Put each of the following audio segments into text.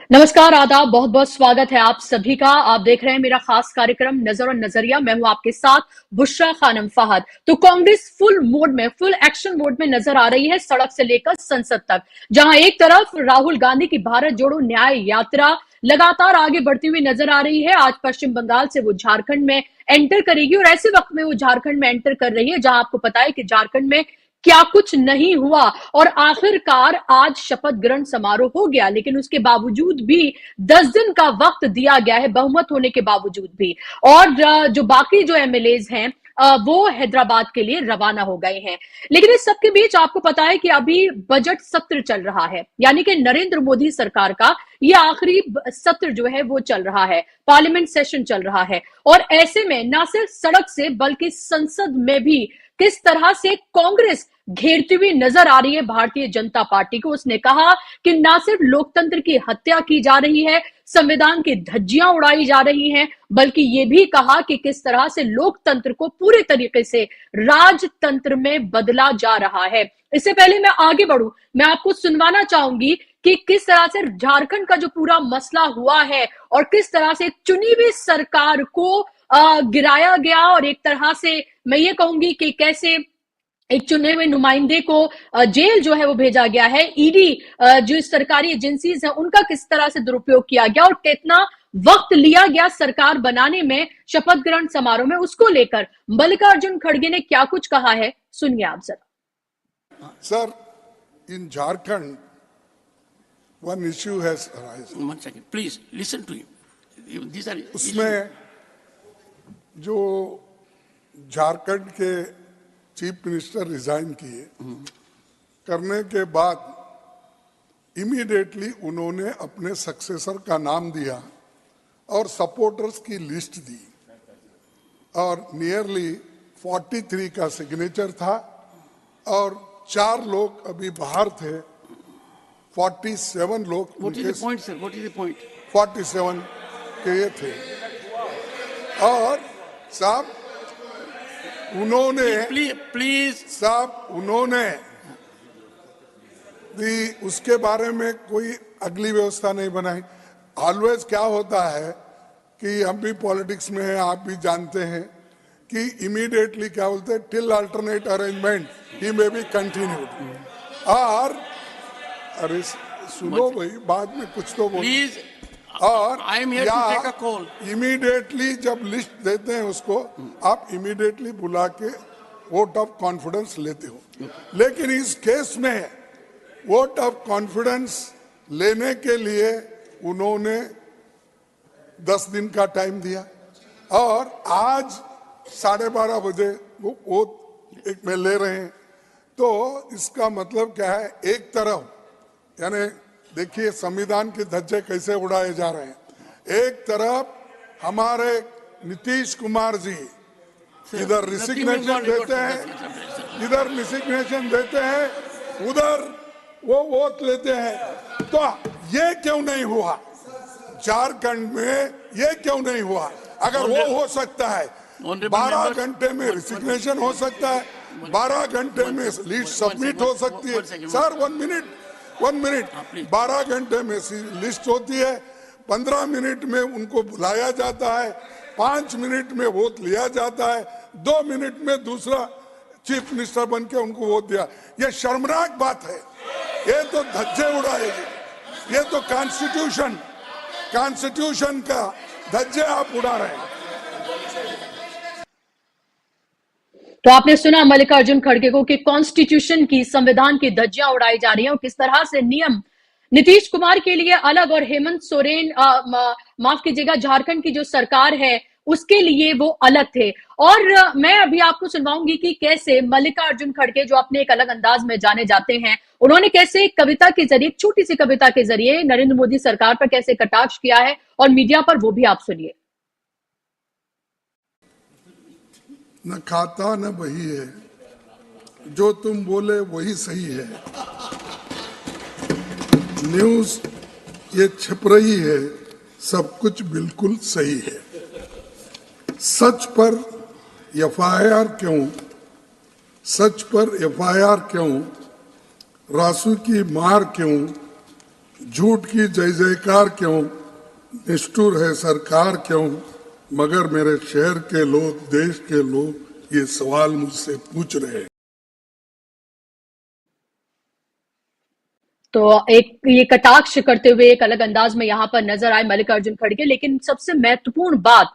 नमस्कार, आदाब, बहुत बहुत स्वागत है आप सभी का। आप देख रहे हैं मेरा खास कार्यक्रम नजर और नजरिया। मैं हूं आपके साथ बुशरा खानम फहद। तो कांग्रेस फुल मोड में, फुल एक्शन मोड में नजर आ रही है, सड़क से लेकर संसद तक, जहां एक तरफ राहुल गांधी की भारत जोड़ो न्याय यात्रा लगातार आगे बढ़ती हुई नजर आ रही है। आज पश्चिम बंगाल से वो झारखंड में एंटर करेगी और ऐसे वक्त में वो झारखंड में एंटर कर रही है जहां आपको पता है कि झारखंड में क्या कुछ नहीं हुआ और आखिरकार आज शपथ ग्रहण समारोह हो गया, लेकिन उसके बावजूद भी 10 दिन का वक्त दिया गया है, बहुमत होने के बावजूद भी। और जो बाकी जो एमएलएज हैं वो हैदराबाद के लिए रवाना हो गए हैं। लेकिन इस सबके बीच आपको पता है कि अभी बजट सत्र चल रहा है, यानी कि नरेंद्र मोदी सरकार का ये आखिरी सत्र जो है वो चल रहा है, पार्लियामेंट सेशन चल रहा है। और ऐसे में ना सिर्फ सड़क से बल्कि संसद में भी किस तरह से कांग्रेस घेरती हुई नजर आ रही है भारतीय जनता पार्टी को। उसने कहा कि ना सिर्फ लोकतंत्र की हत्या की जा रही है, संविधान की धज्जियां उड़ाई जा रही हैं, बल्कि यह भी कहा कि किस तरह से लोकतंत्र को पूरे तरीके से राजतंत्र में बदला जा रहा है। इससे पहले मैं आगे बढ़ूं, मैं आपको सुनवाना चाहूंगी कि किस तरह से झारखंड का जो पूरा मसला हुआ है और किस तरह से चुनी हुई सरकार को गिराया गया, और एक तरह से मैं ये कहूंगी कि कैसे एक चुने हुए नुमाइंदे को जेल जो है वो भेजा गया है। ईडी जो सरकारी एजेंसीज हैं उनका किस तरह से दुरुपयोग किया गया और कितना वक्त लिया गया सरकार बनाने में, शपथ ग्रहण समारोह में, उसको लेकर मल्लिकार्जुन खड़गे ने क्या कुछ कहा है, सुनिए आप जरा। Sir, in Jharkhand one issue has arised. One second, please listen to him. These are उसमें जो झारखंड के चीफ मिनिस्टर रिजाइन किए, करने के बाद इमीडिएटली उन्होंने अपने सक्सेसर का नाम दिया और सपोर्टर्स की लिस्ट दी, और नियरली 43 का सिग्नेचर था और 4 लोग अभी बाहर थे। 47 लोग What is the point, sir? What is the point? 47 के ये थे। और साहब उन्होंने भी उसके बारे में कोई अगली व्यवस्था नहीं बनाई। ऑलवेज क्या होता है कि हम भी पॉलिटिक्स में हैं, आप भी जानते हैं कि इमीडिएटली क्या बोलते हैं, till alternate arrangement he may be continued. और अरे सुनो भाई, बाद में कुछ तो बोलो। और इमीडिएटली जब लिस्ट देते हैं उसको, आप इमीडिएटली बुला के वोट ऑफ कॉन्फिडेंस लेते हो। लेकिन इस केस में वोट ऑफ कॉन्फिडेंस लेने के लिए उन्होंने 10 दिन का टाइम दिया, और आज 12:30 बजे वो वोट एक में ले रहे हैं। तो इसका मतलब क्या है, एक तरफ यानी देखिए संविधान के धज्जे कैसे उड़ाए जा रहे हैं। एक तरफ हमारे नीतीश कुमार जी इधर रिसिग्नेशन देते हैं, उधर वो वोट लेते हैं। तो ये क्यों नहीं हुआ झारखंड में? ये क्यों नहीं हुआ? अगर वो हो सकता है 12 घंटे में रिसिग्नेशन हो सकता है, 12 घंटे में लिस्ट सबमिट हो सकती है। सर 1 मिनट 12 घंटे में लिस्ट होती है, 15 मिनट में उनको बुलाया जाता है, 5 मिनट में वोट लिया जाता है, 2 मिनट में दूसरा चीफ मिनिस्टर बन के उनको वोट दिया। ये शर्मनाक बात है। ये तो धज्जे उड़ाएगी, ये तो कॉन्स्टिट्यूशन का धज्जे आप उड़ा रहे हैं। तो आपने सुना मल्लिकार्जुन खड़गे को कि कॉन्स्टिट्यूशन की, संविधान की धज्जियां उड़ाई जा रही हैं और किस तरह से नियम नीतीश कुमार के लिए अलग और हेमंत सोरेन, माफ कीजिएगा, झारखंड की जो सरकार है उसके लिए वो अलग थे। और मैं अभी आपको सुनवाऊंगी कि कैसे मल्लिकार्जुन खड़गे, जो अपने एक अलग अंदाज में जाने जाते हैं, उन्होंने कैसे एक कविता के जरिए, छोटी सी कविता के जरिए नरेंद्र मोदी सरकार पर कैसे कटाक्ष किया है और मीडिया पर, वो भी आप सुनिए। न खाता न बही है, जो तुम बोले वही सही है। न्यूज ये छिप रही है, सब कुछ बिल्कुल सही है। सच पर एफआईआर क्यों? सच पर एफआईआर क्यों? रासू की मार क्यों? झूठ की जय जयकार क्यों, निष्ठुर है सरकार क्यों, मगर मेरे शहर के लोग, देश के लोग ये सवाल मुझसे पूछ रहे हैं। तो एक ये कटाक्ष करते हुए एक अलग अंदाज में यहां पर नजर आए मल्लिकार्जुन खड़गे, लेकिन सबसे महत्वपूर्ण बात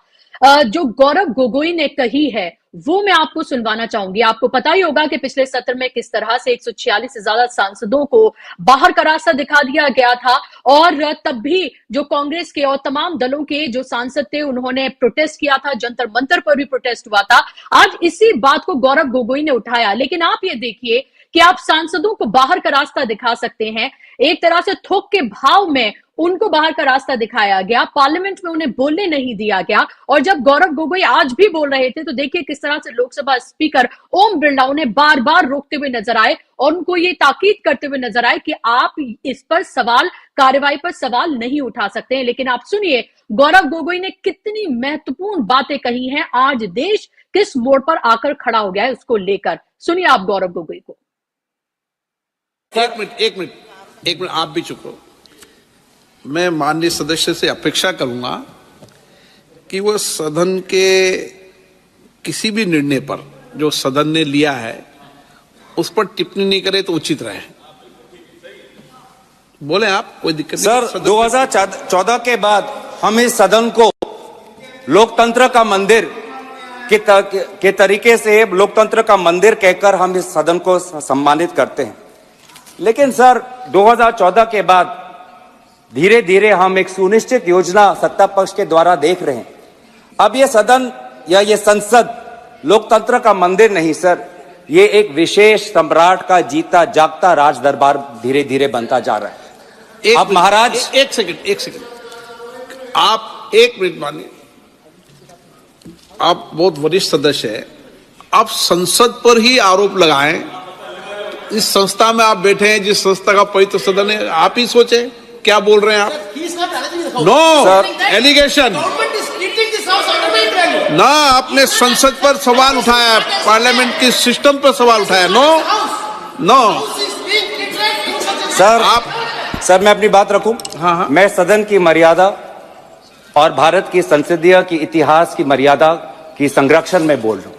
जो गौरव गोगोई ने कही है वो मैं आपको सुनवाना चाहूंगी। आपको पता ही होगा कि पिछले सत्र में किस तरह से 146 से ज्यादा सांसदों को बाहर का रास्ता दिखा दिया गया था, और तब भी जो कांग्रेस के और तमाम दलों के जो सांसद थे उन्होंने प्रोटेस्ट किया था, जंतर मंतर पर भी प्रोटेस्ट हुआ था। आज इसी बात को गौरव गोगोई ने उठाया, लेकिन आप ये देखिए कि आप सांसदों को बाहर का रास्ता दिखा सकते हैं, एक तरह से थोक के भाव में उनको बाहर का रास्ता दिखाया गया, पार्लियामेंट में उन्हें बोलने नहीं दिया गया। और जब गौरव गोगोई आज भी बोल रहे थे तो देखिए किस तरह से लोकसभा स्पीकर ओम बिरला उन्हें बार बार रोकते हुए नजर आए और उनको ये ताकीद करते हुए नजर आए कि आप इस पर सवाल, कार्रवाई पर सवाल नहीं उठा सकते हैं। लेकिन आप सुनिए गौरव गोगोई ने कितनी महत्वपूर्ण बातें कही हैं, आज देश किस मोड़ पर आकर खड़ा हो गया है उसको लेकर। सुनिए आप गौरव गोगोई को। एक मिनट आप भी चुप रहो। मैं माननीय सदस्य से अपेक्षा करूंगा कि वो सदन के किसी भी निर्णय पर जो सदन ने लिया है उस पर टिप्पणी नहीं करे तो उचित रहे। बोले आप, कोई दिक्कत नहीं। सर 2014 के बाद हम इस सदन को लोकतंत्र का मंदिर के तरीके से लोकतंत्र का मंदिर कहकर हम इस सदन को सम्मानित करते हैं, लेकिन सर 2014 के बाद धीरे धीरे हम एक सुनिश्चित योजना सत्ता पक्ष के द्वारा देख रहे हैं। अब ये सदन या ये संसद लोकतंत्र का मंदिर नहीं सर, ये एक विशेष सम्राट का जीता जागता राज दरबार धीरे धीरे बनता जा रहा है। अब महाराज एक सेकंड आप एक मिनट मानिए। आप बहुत वरिष्ठ सदस्य है, आप संसद पर ही आरोप लगाएं। इस संस्था में आप बैठे हैं, जिस संस्था का पवित्र सदन है, आप ही सोचे क्या बोल रहे हैं आप। नो एलिगेशन ना, आपने संसद पर सवाल उठाया, पार्लियामेंट की सिस्टम पर सवाल उठाया। नो सर मैं अपनी बात रखूं। हाँ। मैं सदन की मर्यादा और भारत की संसदीय की इतिहास की मर्यादा की संरक्षण में बोल रहा हूं।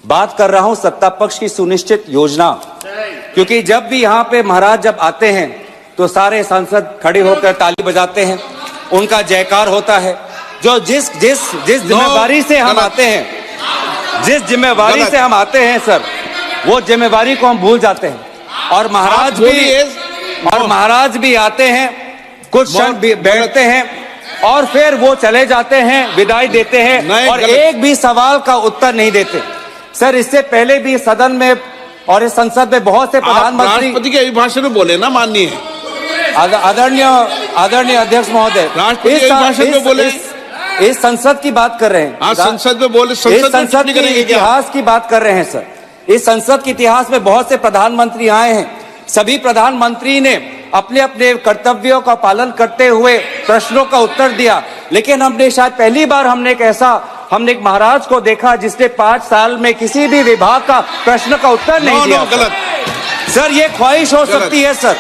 बात कर रहा हूं सत्ता पक्ष की सुनिश्चित योजना, क्योंकि जब भी यहाँ पे महाराज जब आते हैं तो सारे सांसद खड़े होकर ताली बजाते हैं, उनका जयकार होता है। जो जिस जिम्मेवारी से हम आते हैं, जिस जिम्मेवारी से हम आते हैं सर, वो जिम्मेवारी को हम भूल जाते हैं। और महाराज भी आते हैं, कुछ क्षण बैठते हैं और फिर वो चले जाते हैं, विदाई देते हैं और एक भी सवाल का उत्तर नहीं देते। सर इससे पहले भी सदन में और इस संसद में बहुत से प्रधानमंत्री राष्ट्रपति के अभिभाषण में बोले ना, माननीय आदरणीय अध्यक्ष महोदय, राष्ट्रपति के अभिभाषण में बोले। इस संसद की बात कर रहे हैं। हाँ, संसद में बोले, संसद के इतिहास की बात कर रहे हैं सर। इस संसद के इतिहास में बहुत से प्रधानमंत्री आए हैं, सभी प्रधानमंत्री ने अपने अपने कर्तव्यों का पालन करते हुए प्रश्नों का उत्तर दिया, लेकिन हमने शायद पहली बार हमने एक महाराज को देखा जिसने 5 साल में किसी भी विभाग का प्रश्न का उत्तर नहीं दिया। गलत सर, ये ख्वाहिश हो सकती है सर,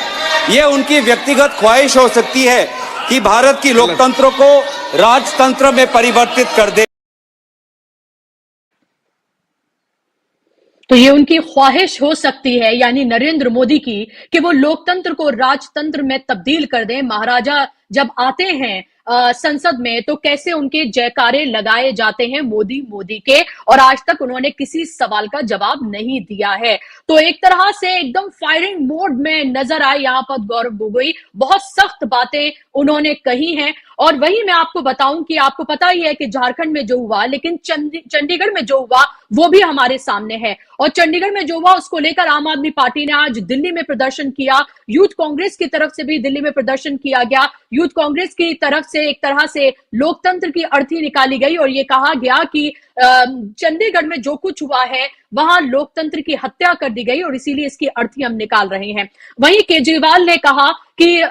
ये उनकी व्यक्तिगत ख्वाहिश हो सकती है कि भारत की लोकतंत्र को राजतंत्र में परिवर्तित कर दे। तो ये उनकी ख्वाहिश हो सकती है, यानी नरेंद्र मोदी की, कि वो लोकतंत्र को राजतंत्र में तब्दील कर दें। महाराजा जब आते हैं संसद में तो कैसे उनके जयकारे लगाए जाते हैं मोदी मोदी के, और आज तक उन्होंने किसी सवाल का जवाब नहीं दिया है। तो एक तरह से एकदम फायरिंग मोड में नजर आए यहाँ पर गौरव गोगोई, बहुत सख्त बातें उन्होंने कही हैं। और वही मैं आपको बताऊं कि आपको पता ही है कि झारखंड में जो हुआ, लेकिन चंडीगढ़ में जो हुआ वो भी हमारे सामने है। और चंडीगढ़ में जो हुआ उसको लेकर आम आदमी पार्टी ने आज दिल्ली में प्रदर्शन किया, यूथ कांग्रेस की तरफ से भी दिल्ली में प्रदर्शन किया गया। यूथ कांग्रेस की तरफ से एक तरह से लोकतंत्र की अर्थी निकाली गई और ये कहा गया कि चंडीगढ़ में जो कुछ हुआ है वहां लोकतंत्र की हत्या कर दी गई और इसीलिए इसकी अर्थी हम निकाल रहे हैं। वहीं केजरीवाल ने कहा कि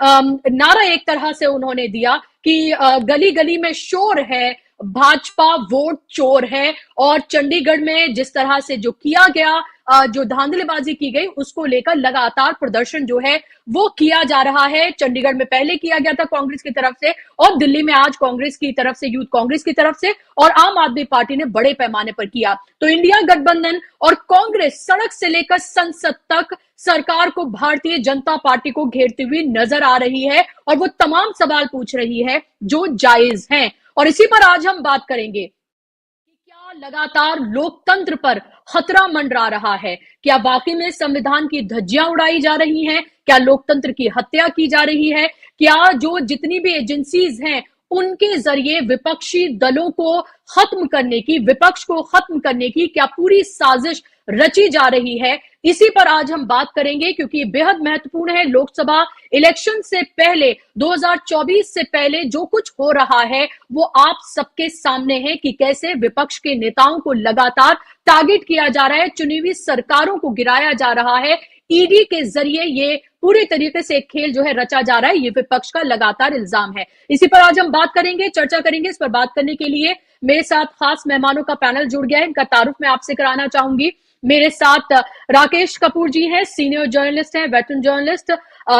नारा एक तरह से उन्होंने दिया कि गली गली में शोर है, भाजपा वोट चोर है। और चंडीगढ़ में जिस तरह से जो किया गया जो धांधलीबाजी की गई उसको लेकर लगातार प्रदर्शन जो है वो किया जा रहा है। चंडीगढ़ में पहले किया गया था कांग्रेस की तरफ से, और दिल्ली में आज कांग्रेस की तरफ से, यूथ कांग्रेस की तरफ से, और आम आदमी पार्टी ने बड़े पैमाने पर किया। तो इंडिया गठबंधन और कांग्रेस सड़क से लेकर संसद तक सरकार को, भारतीय जनता पार्टी को घेरती हुई नजर आ रही है, और वो तमाम सवाल पूछ रही है जो जायज हैं। और इसी पर आज हम बात करेंगे कि क्या लगातार लोकतंत्र पर खतरा मंडरा रहा है? क्या वाकई में संविधान की धज्जियां उड़ाई जा रही हैं? क्या लोकतंत्र की हत्या की जा रही है? क्या जो जितनी भी एजेंसीज हैं उनके जरिए विपक्षी दलों को खत्म करने की, विपक्ष को खत्म करने की क्या पूरी साजिश रची जा रही है? इसी पर आज हम बात करेंगे, क्योंकि बेहद महत्वपूर्ण है। लोकसभा इलेक्शन से पहले, 2024 से पहले जो कुछ हो रहा है वो आप सबके सामने है कि कैसे विपक्ष के नेताओं को लगातार टारगेट किया जा रहा है, चुनी हुई सरकारों को गिराया जा रहा है, ईडी के जरिए ये पूरी तरीके से एक खेल जो है रचा जा रहा है, ये विपक्ष का लगातार इल्जाम है। इसी पर आज हम बात करेंगे, चर्चा करेंगे। इस पर बात करने के लिए मेरे साथ खास मेहमानों का पैनल जुड़ गया है, इनका तारुफ मैं आपसे कराना चाहूंगी। मेरे साथ राकेश कपूर जी हैं, सीनियर जर्नलिस्ट हैं, वेटरन जर्नलिस्ट,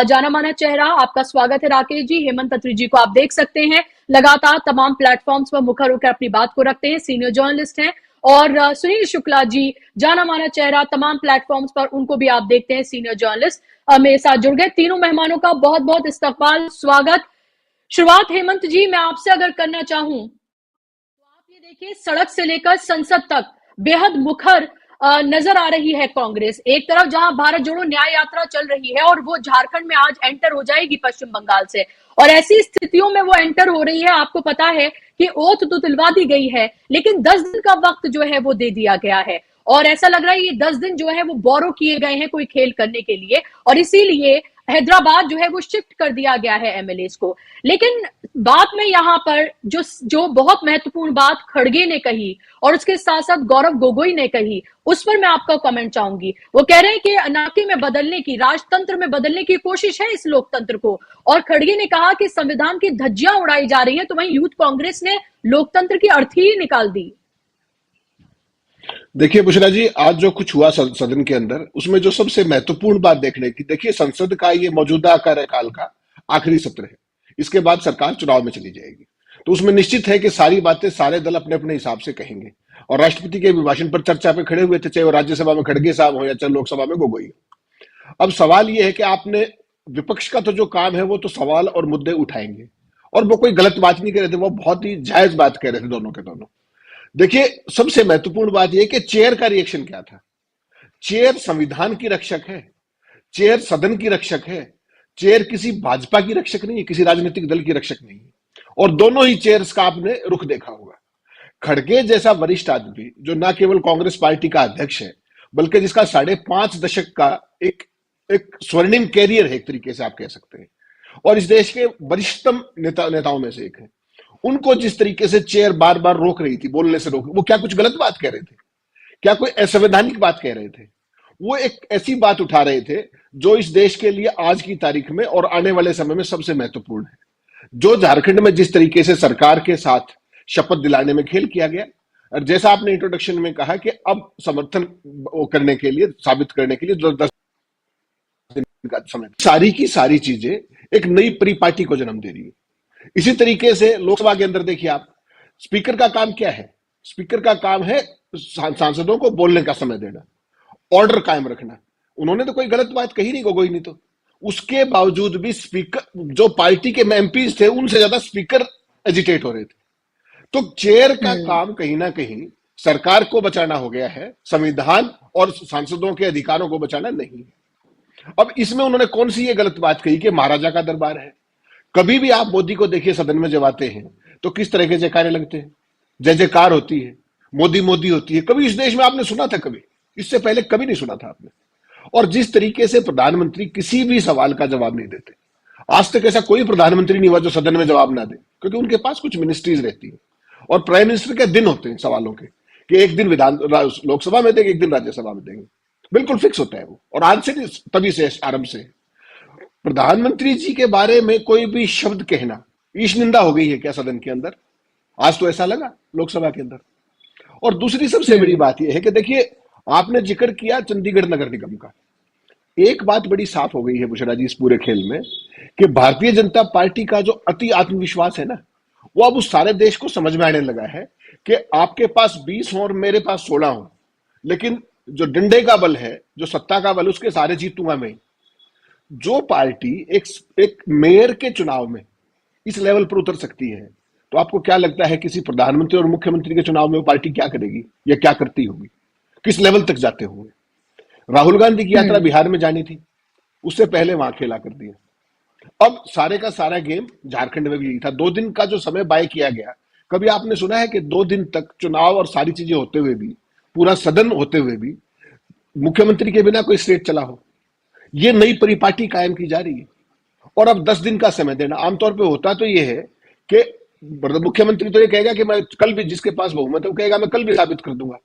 जाना माना चेहरा। आपका स्वागत है राकेश जी। हेमंत अत्री जी को आप देख सकते हैं, लगातार तमाम प्लेटफॉर्म्स पर मुखर होकर अपनी बात को रखते हैं, सीनियर जर्नलिस्ट हैं। और सुनील शुक्ला जी, जाना माना चेहरा, तमाम प्लेटफॉर्म्स पर उनको भी आप देखते हैं, सीनियर जर्नलिस्ट, मेरे साथ जुड़ गए। तीनों मेहमानों का बहुत बहुत इस्तकबाल, स्वागत। शुरुआत हेमंत जी मैं आपसे अगर करना चाहूं तो आप ये देखिए, सड़क से लेकर संसद तक बेहद मुखर नजर आ रही है कांग्रेस। एक तरफ जहां भारत जोड़ो न्याय यात्रा चल रही है और वो झारखंड में आज एंटर हो जाएगी पश्चिम बंगाल से, और ऐसी स्थितियों में वो एंटर हो रही है। आपको पता है कि ओथ तो दिलवा दी गई है, लेकिन 10 दिन का वक्त जो है वो दे दिया गया है, और ऐसा लग रहा है ये 10 दिन जो है वो बोरो किए गए हैं कोई खेल करने के लिए, और इसीलिए हैदराबाद जो है वो शिफ्ट कर दिया गया है एमएलएस को। लेकिन बात में यहां पर जो बहुत महत्वपूर्ण बात खड़गे ने कही और उसके साथ साथ गौरव गोगोई ने कही, उस पर मैं आपका कमेंट चाहूंगी। वो कह रहे हैं कि अनाकी में बदलने की, राजतंत्र में बदलने की कोशिश है इस लोकतंत्र को, और खड़गे ने कहा कि संविधान की धज्जियां उड़ाई जा रही हैं, तो वहीं यूथ कांग्रेस ने लोकतंत्र की अर्थी ही निकाल दी। देखिए बुशरा जी, आज जो कुछ हुआ सदन के अंदर, उसमें जो सबसे महत्वपूर्ण बात देखने की, देखिए संसद का ये मौजूदा कार्यकाल का आखिरी सत्र है, इसके बाद सरकार चुनाव में चली जाएगी। तो उसमें निश्चित है कि सारी बातें सारे दल अपने अपने हिसाब से कहेंगे, और राष्ट्रपति के अभिभाषण पर चर्चा पे खड़े हुए थे, चाहे वो राज्यसभा में खड़गे साहब हो या चाहे लोकसभा में गोगोई। अब सवाल ये है कि आपने, विपक्ष का तो जो काम है वो तो सवाल और मुद्दे उठाएंगे, और वो कोई गलत बात नहीं कर रहे थे, वो बहुत ही जायज बात कह रहे थे दोनों के दोनों। देखिए सबसे महत्वपूर्ण बात यह कि चेयर का रिएक्शन क्या था। चेयर संविधान की रक्षक है, चेयर सदन की रक्षक है, चेयर किसी भाजपा की रक्षक नहीं है, किसी राजनीतिक दल की रक्षक नहीं है, और दोनों ही चेयर्स का आपने रुख देखा होगा। खड़गे जैसा वरिष्ठ आदमी, जो न केवल कांग्रेस पार्टी का अध्यक्ष है, बल्कि जिसका 5.5 दशक का एक स्वर्णिम कैरियर है, एक तरीके से आप कह सकते हैं, और इस देश के वरिष्ठतम नेताओं में से एक है, उनको जिस तरीके से चेयर बार बार रोक रही थी, बोलने से रोक, वो क्या कुछ गलत बात कह रहे थे? क्या कोई असंवैधानिक बात कह रहे थे? वो एक ऐसी बात उठा रहे थे जो इस देश के लिए आज की तारीख में और आने वाले समय में सबसे महत्वपूर्ण है। जो झारखंड में जिस तरीके से सरकार के साथ शपथ दिलाने में खेल किया गया, और जैसा आपने इंट्रोडक्शन में कहा कि अब समर्थन करने के लिए, साबित करने के लिए 10 दिन का समय, सारी की सारी चीजें एक नई परिपाटी को जन्म दे रही है। इसी तरीके से लोकसभा के अंदर देखिए आप, स्पीकर का काम क्या है? स्पीकर का काम है सांसदों को बोलने का समय देना, ऑर्डर कायम रखना। उन्होंने तो कोई गलत बात कही नहीं, गोगोई नहीं, तो उसके बावजूद भी स्पीकर, जो पार्टी के एमपीज थे, उनसे ज्यादा स्पीकर एजिटेट हो रहे थे। तो चेयर का काम कहीं ना कहीं सरकार को बचाना हो गया है, संविधान और सांसदों के अधिकारों को बचाना नहीं है। अब इसमें उन्होंने कौन सी ये गलत बात कही कि महाराजा का दरबार है? कभी भी आप मोदी को देखिए सदन में जब आते हैं तो किस तरह के जयकारे लगते हैं, जय जयकार होती है, मोदी मोदी होती है। कभी इस देश में आपने सुना था? कभी इससे पहले कभी नहीं सुना था आपने। और जिस तरीके से प्रधानमंत्री किसी भी सवाल का जवाब नहीं देते, आज तक ऐसा कोई प्रधानमंत्री नहीं हुआ जो सदन में जवाब ना दे, क्योंकि उनके पास कुछ मिनिस्ट्रीज रहती है और प्राइम मिनिस्टर के दिन होते हैं सवालों के, कि एक दिन लोकसभा में देंगे, एक दिन राज्यसभा में देंगे, बिल्कुल फिक्स होता है वो। और आज से तभी से आरंभ से प्रधानमंत्री जी के बारे में कोई भी शब्द कहना ईश निंदा हो गई है क्या सदन के अंदर? आज तो ऐसा लगा लोकसभा के अंदर। और दूसरी सबसे बड़ी बात यह है कि देखिए, आपने जिक्र किया चंडीगढ़ नगर निगम का। एक बात बड़ी साफ हो गई है बुशरा जी इस पूरे खेल में, कि भारतीय जनता पार्टी का जो अति आत्मविश्वास है ना, वो अब उस सारे देश को समझ में आने लगा है कि आपके पास 20 हो और मेरे पास 16 हो, लेकिन जो डंडे का बल है, जो सत्ता का बल, उसके सारे जीतूंगा मैं। जो पार्टी एक मेयर के चुनाव में इस लेवल पर उतर सकती है, तो आपको क्या लगता है किसी प्रधानमंत्री और मुख्यमंत्री के चुनाव में वो पार्टी क्या करेगी या क्या करती होगी, किस लेवल तक जाते होंगे। राहुल गांधी की यात्रा बिहार में जानी थी, उससे पहले वहां खेला कर दिया। अब सारे का सारा गेम झारखंड में भी यही था। 2 दिन का जो समय बाय किया गया, कभी आपने सुना है कि 2 दिन तक चुनाव और सारी चीजें होते हुए भी, पूरा सदन होते हुए भी, मुख्यमंत्री के बिना कोई स्टेट चला हो? ये नई परिपाटी कायम की जा रही है। और अब 10 दिन का समय देना, आमतौर पे होता तो ये है कि मुख्यमंत्री तो ये कहेगा कि मैं कल भी, जिसके पास बहुमत है वो कहेगा मैं कल भी साबित कर दूंगा।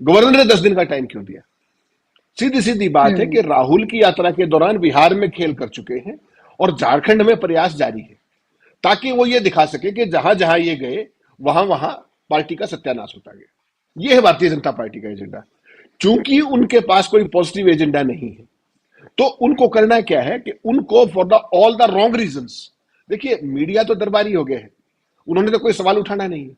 गवर्नर ने 10 दिन का टाइम क्यों दिया? सीधी सीधी बात है कि राहुल की यात्रा के दौरान बिहार में खेल कर चुके हैं और झारखंड में प्रयास जारी है, ताकि वो ये दिखा सके कि जहां जहां ये गए वहां वहां पार्टी का सत्यानाश होता गया। ये है भारतीय जनता पार्टी का एजेंडा। चूंकि उनके पास कोई पॉजिटिव एजेंडा नहीं है, तो उनको करना क्या है कि उनको for the all the wrong reasons, देखिए मीडिया तो दरबारी हो गए हैं, उन्होंने तो कोई सवाल उठाना नहीं है,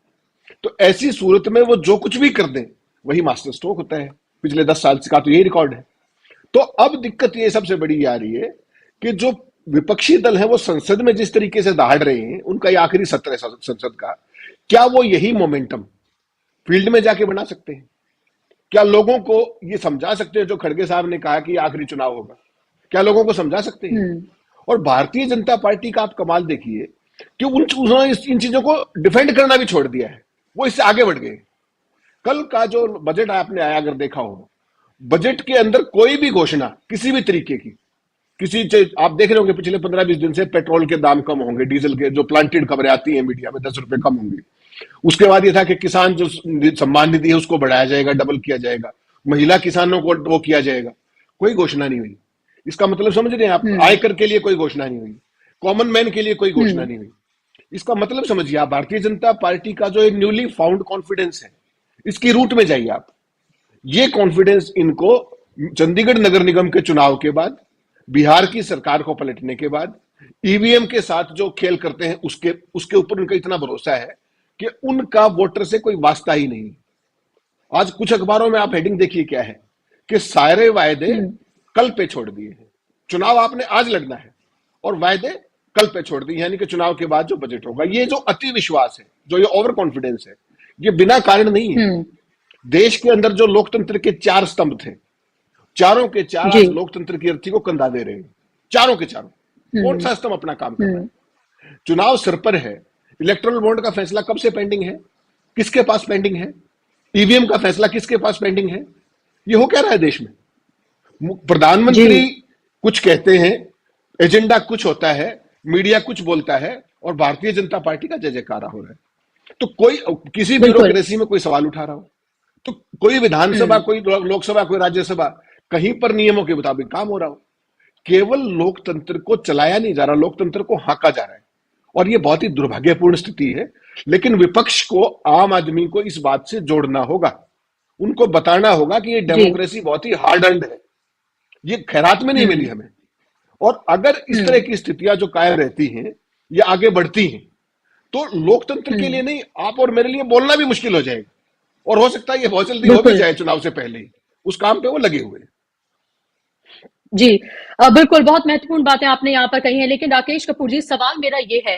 तो ऐसी सूरत में वो जो कुछ भी कर दें वही मास्टर स्ट्रोक होता है। पिछले 10 साल का तो यही रिकॉर्ड है। तो अब दिक्कत ये सबसे बड़ी आ रही है कि जो विपक्षी दल है वो संसद में जिस तरीके से दहाड़ रहे हैं, उनका ये आखिरी सत्र है संसद का, क्या वो यही मोमेंटम फील्ड में जाके बना सकते हैं? क्या लोगों को ये समझा सकते हैं जो खड़गे साहब ने कहा कि आखिरी चुनाव होगा? क्या लोगों को समझा सकते हैं? और भारतीय जनता पार्टी का आप कमाल देखिए कि उन्होंने इन चीजों को डिफेंड करना भी छोड़ दिया है, वो इससे आगे बढ़ गए। कल का जो बजट आपने आया अगर देखा हो, बजट के अंदर कोई भी घोषणा किसी भी तरीके की, आप देख रहे होंगे पिछले 15-20 दिन से पेट्रोल के दाम कम होंगे, डीजल के जो प्लांटेड खबरें आती हैं मीडिया में 10 रुपए कम होंगे। उसके बाद ये था कि किसान जो सम्मान निधि है उसको बढ़ाया जाएगा, डबल किया जाएगा, महिला किसानों को वो किया जाएगा। कोई घोषणा नहीं हुई। इसका मतलब समझ रहे हैं आप? आयकर के लिए कोई घोषणा नहीं हुई, कॉमन मैन के लिए कोई घोषणा नहीं हुई। इसका मतलब समझिए आप, भारतीय जनता पार्टी का जो एक न्यूली फाउंड कॉन्फिडेंस है, इसकी रूट में जाइए आप। ये कॉन्फिडेंस इनको चंडीगढ़ नगर निगम के चुनाव के बाद, बिहार की सरकार को पलटने के बाद, ईवीएम के साथ जो खेल करते हैं उसके ऊपर उनका इतना भरोसा है कि उनका वोटर से कोई वास्ता ही नहीं। आज कुछ अखबारों में आप हेडिंग देखिए क्या है कि सारे वायदे कल पे छोड़ दिए हैं। चुनाव आपने आज लड़ना है और वायदे कल पे छोड़ दिए, यानी कि चुनाव के बाद जो बजट होगा। ये जो अति विश्वास है, जो ये ओवर कॉन्फिडेंस है, ये बिना कारण नहीं है। देश के अंदर जो लोकतंत्र के 4 स्तंभ थे, चारों के 4 आज लोकतंत्र की अर्थी को कंधा दे रहे हैं। चारों के चारों। कौन सा स्तंभ अपना काम कर रहा है? चुनाव सिर पर है। इलेक्टोरल बॉन्ड का फैसला कब से पेंडिंग है? किसके पास पेंडिंग है? ईवीएम का फैसला किसके पास पेंडिंग है? ये हो क्या रहा है देश में? प्रधानमंत्री कुछ कहते हैं, एजेंडा कुछ होता है, मीडिया कुछ बोलता है और भारतीय जनता पार्टी का जय जयकारा हो रहा है। तो कोई किसी ब्यूरोक्रेसी में कोई सवाल उठा रहा हो, तो कोई विधानसभा, कोई लोकसभा, कोई राज्यसभा, कहीं पर नियमों के मुताबिक काम हो रहा हो। केवल लोकतंत्र को चलाया नहीं जा रहा, लोकतंत्र को हाँका जा रहा है। और ये बहुत ही दुर्भाग्यपूर्ण स्थिति है। लेकिन विपक्ष को, आम आदमी को इस बात से जोड़ना होगा, उनको बताना होगा कि ये डेमोक्रेसी बहुत ही हार्ड अर्न्ड है, ये खैरात में नहीं मिली हमें। और अगर इस तरह की स्थितियां जो कायम रहती हैं या आगे बढ़ती हैं, तो लोकतंत्र के लिए नहीं, आप और मेरे लिए बोलना भी मुश्किल हो जाएगा। और हो सकता है ये बहुत जल्दी हो भी जाए चुनाव से पहले ही। उस काम पे वो लगे हुए हैं। जी बिल्कुल, बहुत महत्वपूर्ण बातें आपने यहाँ पर कही है। लेकिन राकेश कपूर जी, सवाल मेरा ये है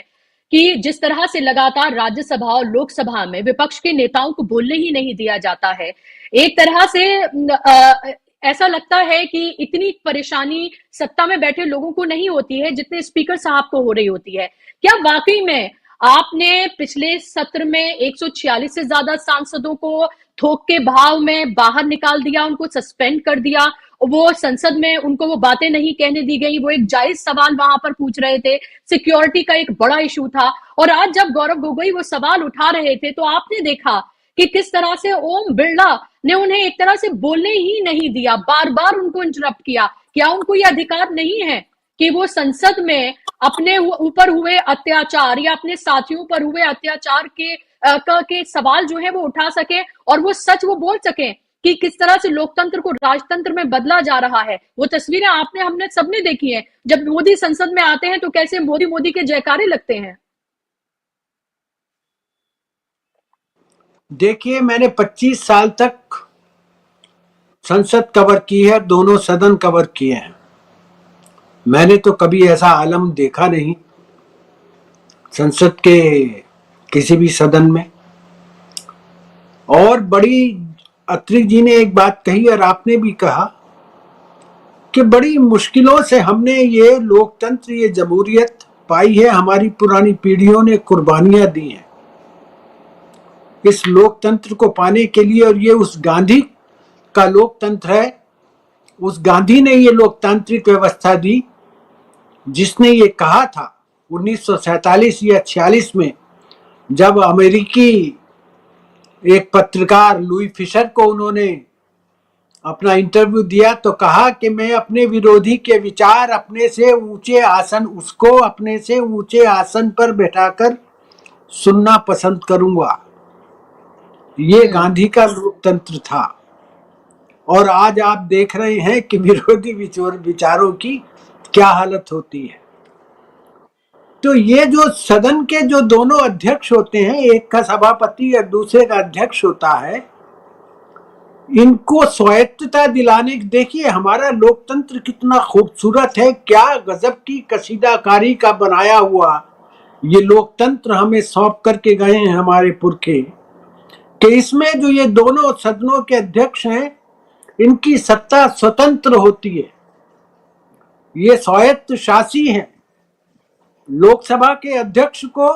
कि जिस तरह से लगातार राज्यसभा और लोकसभा में विपक्ष के नेताओं को बोलने ही नहीं दिया जाता है, एक तरह से ऐसा लगता है कि इतनी परेशानी सत्ता में बैठे लोगों को नहीं होती है जितने स्पीकर साहब को हो रही होती है। क्या वाकई में आपने पिछले सत्र में 146 से ज्यादा सांसदों को थोक के भाव में बाहर निकाल दिया, उनको सस्पेंड कर दिया, वो संसद में उनको वो बातें नहीं कहने दी गई? वो एक जायज सवाल वहां पर पूछ रहे थे, सिक्योरिटी का एक बड़ा इशू था। और आज जब गौरव गोगोई वो सवाल उठा रहे थे, तो आपने देखा कि किस तरह से ओम बिरला ने उन्हें एक तरह से बोलने ही नहीं दिया, बार बार उनको इंटरप्ट किया। क्या उनको ये अधिकार नहीं है कि वो संसद में अपने ऊपर हुए अत्याचार या अपने साथियों पर हुए अत्याचार के सवाल जो है वो उठा सके और वो सच वो बोल सके? कि किस तरह से लोकतंत्र को राजतंत्र में बदला जा रहा है। वो तस्वीरें आपने हमने सबने देखी हैं। जब मोदी संसद में आते हैं तो कैसे मोदी मोदी के जयकारे लगते हैं। देखिए, मैंने 25 साल तक संसद कवर की है, दोनों सदन कवर किए हैं। मैंने तो कभी ऐसा आलम देखा नहीं संसद के किसी भी सदन में। और बड़ी अत्री जी ने एक बात कही और आपने भी कहा कि बड़ी मुश्किलों से हमने ये लोकतंत्र, ये जमहूरियत पाई है। हमारी पुरानी पीढ़ियों ने कुर्बानियां दी हैं इस लोकतंत्र को पाने के लिए। और ये उस गांधी का लोकतंत्र है, उस गांधी ने ये लोकतांत्रिक व्यवस्था दी जिसने ये कहा था 1947 या 46 में, जब अमेरिकी एक पत्रकार लुई फिशर को उन्होंने अपना इंटरव्यू दिया तो कहा कि मैं अपने विरोधी के विचार अपने से ऊंचे आसन, उसको अपने से ऊंचे आसन पर बैठाकर सुनना पसंद करूंगा। ये गांधी का लोकतंत्र था। और आज आप देख रहे हैं कि विरोधी विचारों की क्या हालत होती है। तो ये जो सदन के जो दोनों अध्यक्ष होते हैं, एक का सभापति और दूसरे का अध्यक्ष होता है, इनको स्वायत्तता दिलाने, देखिए हमारा लोकतंत्र कितना खूबसूरत है, क्या गजब की कसीदाकारी का बनाया हुआ ये लोकतंत्र हमें सौंप करके गए हैं हमारे पुरखे, कि इसमें जो ये दोनों सदनों के अध्यक्ष हैं इनकी सत्ता स्वतंत्र होती है, ये स्वायत्त शासी हैं। लोकसभा के अध्यक्ष को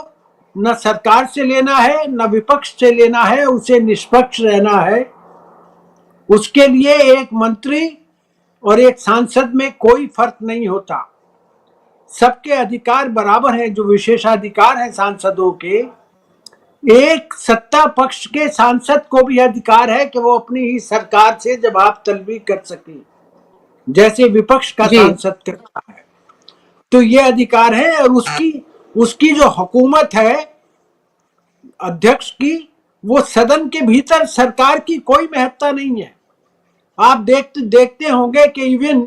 न सरकार से लेना है न विपक्ष से लेना है, उसे निष्पक्ष रहना है। उसके लिए एक मंत्री और एक सांसद में कोई फर्क नहीं होता, सबके अधिकार बराबर हैं। जो विशेषाधिकार हैं सांसदों के, एक सत्ता पक्ष के सांसद को भी अधिकार है कि वो अपनी ही सरकार से जवाब तलबी कर सके, जैसे विपक्ष का सांसद करता है। तो ये अधिकार है। और उसकी जो हुकूमत है अध्यक्ष की, वो सदन के भीतर सरकार की कोई महत्ता नहीं है। आप देखते होंगे कि इवन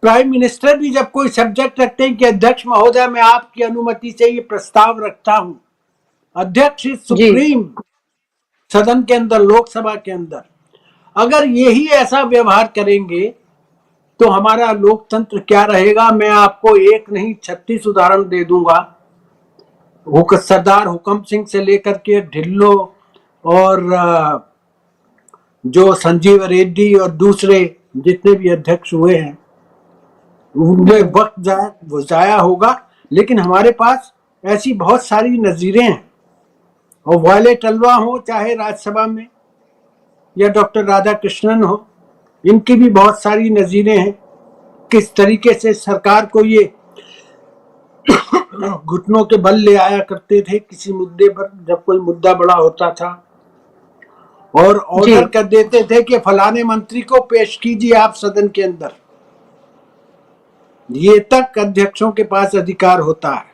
प्राइम मिनिस्टर भी जब कोई सब्जेक्ट रखते हैं कि अध्यक्ष महोदय मैं आपकी अनुमति से ये प्रस्ताव रखता हूं, अध्यक्ष सुप्रीम सदन के अंदर, लोकसभा के अंदर। अगर यही ऐसा व्यवहार करेंगे तो हमारा लोकतंत्र क्या रहेगा। मैं आपको एक नहीं 36 उदाहरण दे दूंगा। सरदार हुकम सिंह से लेकर के ढिल्लो और जो संजीव रेड्डी और दूसरे जितने भी अध्यक्ष हुए हैं, उनमें वक्त जाया होगा। लेकिन हमारे पास ऐसी बहुत सारी नजीरें हैं, और वायलेट अल्वा हो चाहे राज्यसभा में, या डॉक्टर राधाकृष्णन हो, इनकी भी बहुत सारी नजीरें हैं। किस तरीके से सरकार को ये घुटनों के बल ले आया करते थे किसी मुद्दे पर, जब कोई मुद्दा बड़ा होता था, और ऑर्डर कर देते थे कि फलाने मंत्री को पेश कीजिए आप सदन के अंदर। ये तक अध्यक्षों के पास अधिकार होता है।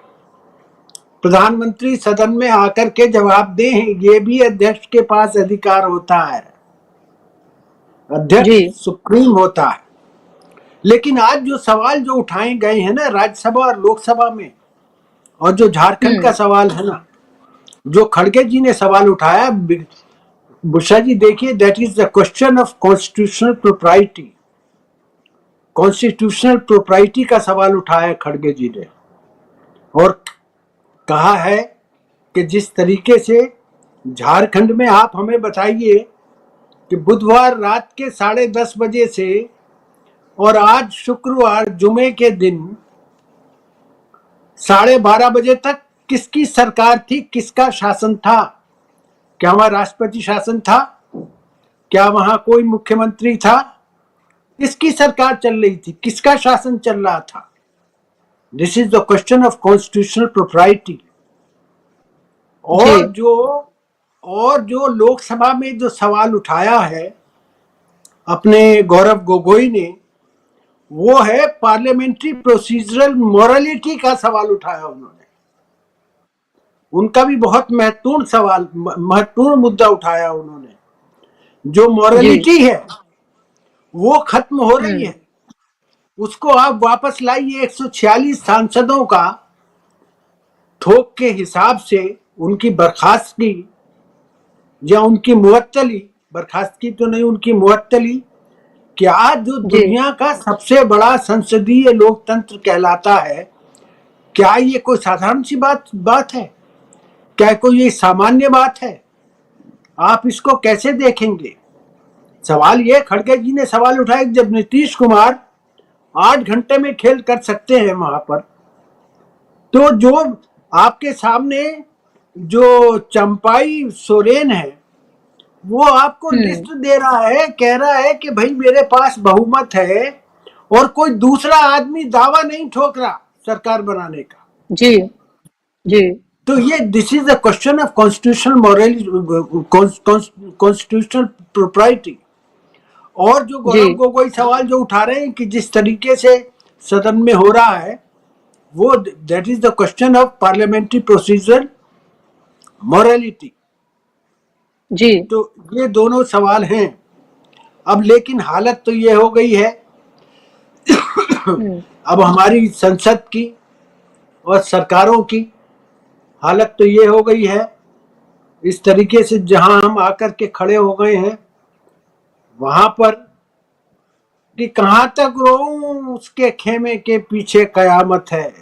प्रधानमंत्री सदन में आकर के जवाब दें, ये भी अध्यक्ष के पास अधिकार होता है। अध्यक्ष सुप्रीम होता है। लेकिन आज जो सवाल जो उठाए गए हैं ना राज्यसभा और लोकसभा में, और जो झारखंड का सवाल है ना, जो खड़गे जी ने सवाल उठाया, बुशा जी देखिए, that is the question of constitutional propriety. Constitutional propriety का सवाल उठाया खड़गे जी ने, और कहा है कि जिस तरीके से झारखंड में, आप हमें बताइए कि बुधवार रात के 10:30 बजे से और आज शुक्रवार जुमे के दिन 12:30 बजे तक किसकी सरकार थी, किसका शासन था? क्या वहां राष्ट्रपति शासन था? क्या वहां कोई मुख्यमंत्री था? किसकी सरकार चल रही थी, किसका शासन चल रहा था? This is the question of constitutional propriety. और जो लोकसभा में जो सवाल उठाया है अपने गौरव गोगोई ने, वो है पार्लियामेंट्री प्रोसीजरल मोरालिटी का सवाल उठाया उन्होंने। उनका भी बहुत महत्वपूर्ण मुद्दा उठाया उन्होंने जो मॉरलिटी है वो खत्म हो रही है। उसको आप वापस लाइए 146 सांसदों का थोक के हिसाब से उनकी बर्खास्तगी या उनकी मुअत्तली, बर्खास्तगी तो नहीं, उनकी मुअत्तली, कि आज जो दुनिया का सबसे बड़ा संसदीय लोकतंत्र कहलाता है, क्या ये कोई साधारण सी बात है? क्या कोई ये सामान्य बात है? आप इसको कैसे देखेंगे? सवाल ये खड़गे जी ने सवाल उठाया कि जब नीतीश कुमार 8 घंटे में खेल कर सकते हैं वहां पर, तो जो आपके सामने जो चंपाई सोरेन है वो आपको लिस्ट दे रहा है, कह रहा है कि भाई मेरे पास बहुमत है, और कोई दूसरा आदमी दावा नहीं ठोक रहा सरकार बनाने का। जी जी। तो ये this is the question of constitutional morality, constitutional propriety. और जो गौरव गोगोई सवाल जो उठा रहे हैं कि जिस तरीके से सदन में हो रहा है, वो that is the question of parliamentary procedure morality. जी। तो ये दोनों सवाल हैं। अब लेकिन हालत तो ये हो गई है अब हमारी संसद की और सरकारों की हालत तो ये हो गई है, इस तरीके से जहां हम आकर के खड़े हो गए हैं वहां पर, कि कहां तक रोऊं उसके खेमे के पीछे कयामत है,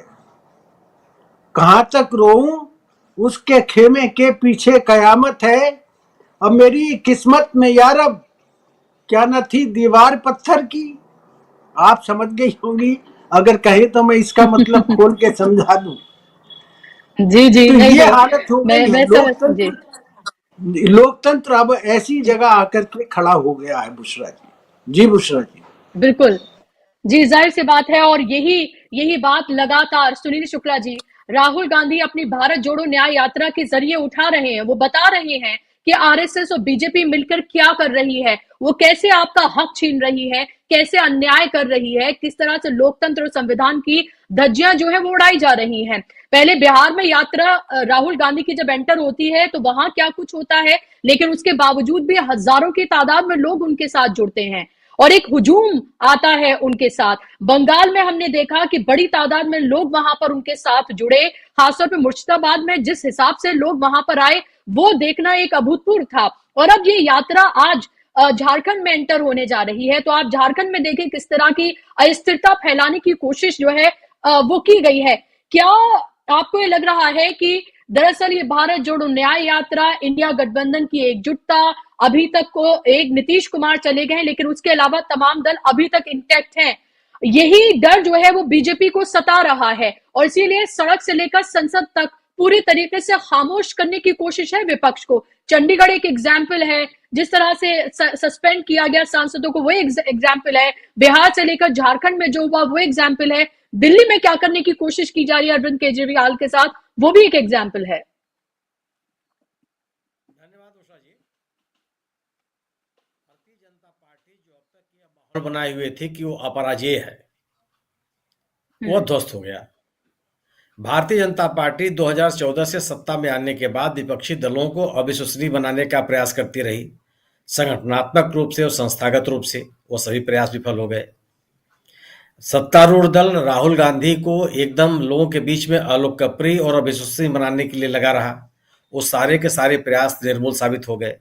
कहां तक रोऊं उसके खेमे के पीछे कयामत है। अब मेरी किस्मत में यारब क्या न थी दीवार पत्थर की। आप समझ गई होंगी, अगर कहे तो मैं इसका मतलब खोल के समझा दूं। जी जी। तो नहीं, ये हालत हो गई है। जी। लोकतंत्र अब ऐसी जगह आकर के खड़ा हो गया है। बुशरा जी। जी बुशरा जी। बिल्कुल जी, जाहिर सी बात है। और यही बात लगातार सुनील शुक्ला जी, राहुल गांधी अपनी भारत जोड़ो न्याय यात्रा के जरिए उठा रहे हैं। वो बता रहे हैं कि आरएसएस और बीजेपी मिलकर क्या कर रही है, वो कैसे आपका हक छीन रही है, कैसे अन्याय कर रही है, किस तरह से लोकतंत्र और संविधान की धज्जियां जो है वो उड़ाई जा रही हैं। पहले बिहार में यात्रा राहुल गांधी की जब एंटर होती है तो वहां क्या कुछ होता है, लेकिन उसके बावजूद भी हजारों की तादाद में लोग उनके साथ जुड़ते हैं और एक हुजूम आता है उनके साथ। बंगाल में हमने देखा कि बड़ी तादाद में लोग वहां पर उनके साथ जुड़े, खासतौर पे मुर्शिदाबाद में जिस हिसाब से लोग वहां पर आए वो देखना एक अभूतपूर्व था। और अब ये यात्रा आज झारखंड में एंटर होने जा रही है, तो आप झारखंड में देखें किस तरह की अस्थिरता फैलाने की कोशिश जो है वो की गई है। क्या आपको ये लग रहा है कि दरअसल ये भारत जोड़ो न्याय यात्रा, इंडिया गठबंधन की एकजुटता, अभी तक को एक नीतीश कुमार चले गए लेकिन उसके अलावा तमाम दल अभी तक इंटैक्ट हैं, यही डर जो है वो बीजेपी को सता रहा है और इसीलिए सड़क से लेकर संसद तक पूरी तरीके से खामोश करने की कोशिश है विपक्ष को। चंडीगढ़ एक एग्जाम्पल है, जिस तरह से सस्पेंड किया गया सांसदों को वो एग्जाम्पल है, बिहार से लेकर झारखंड में जो हुआ वो एग्जाम्पल है, दिल्ली में क्या करने की कोशिश की जा रही है अरविंद केजरीवाल के साथ वो भी एक एग्जाम्पल है। धन्यवाद उषा जी। भारतीय जनता पार्टी जो अब तक ये माहौल बनाए हुए थी कि वो अपराजेय है, वो ध्वस्त हो गया। भारतीय जनता पार्टी 2014 से सत्ता में आने के बाद विपक्षी दलों को अविश्वसनीय बनाने का प्रयास करती रही, संगठनात्मक रूप से और संस्थागत रूप से वो सभी प्रयास विफल हो गए। सत्तारूढ़ दल राहुल गांधी को एकदम लोगों के बीच में अलोकप्रिय और अविश्वसनीय बनाने के लिए लगा रहा, वो सारे के सारे प्रयास निर्मूल साबित हो गए।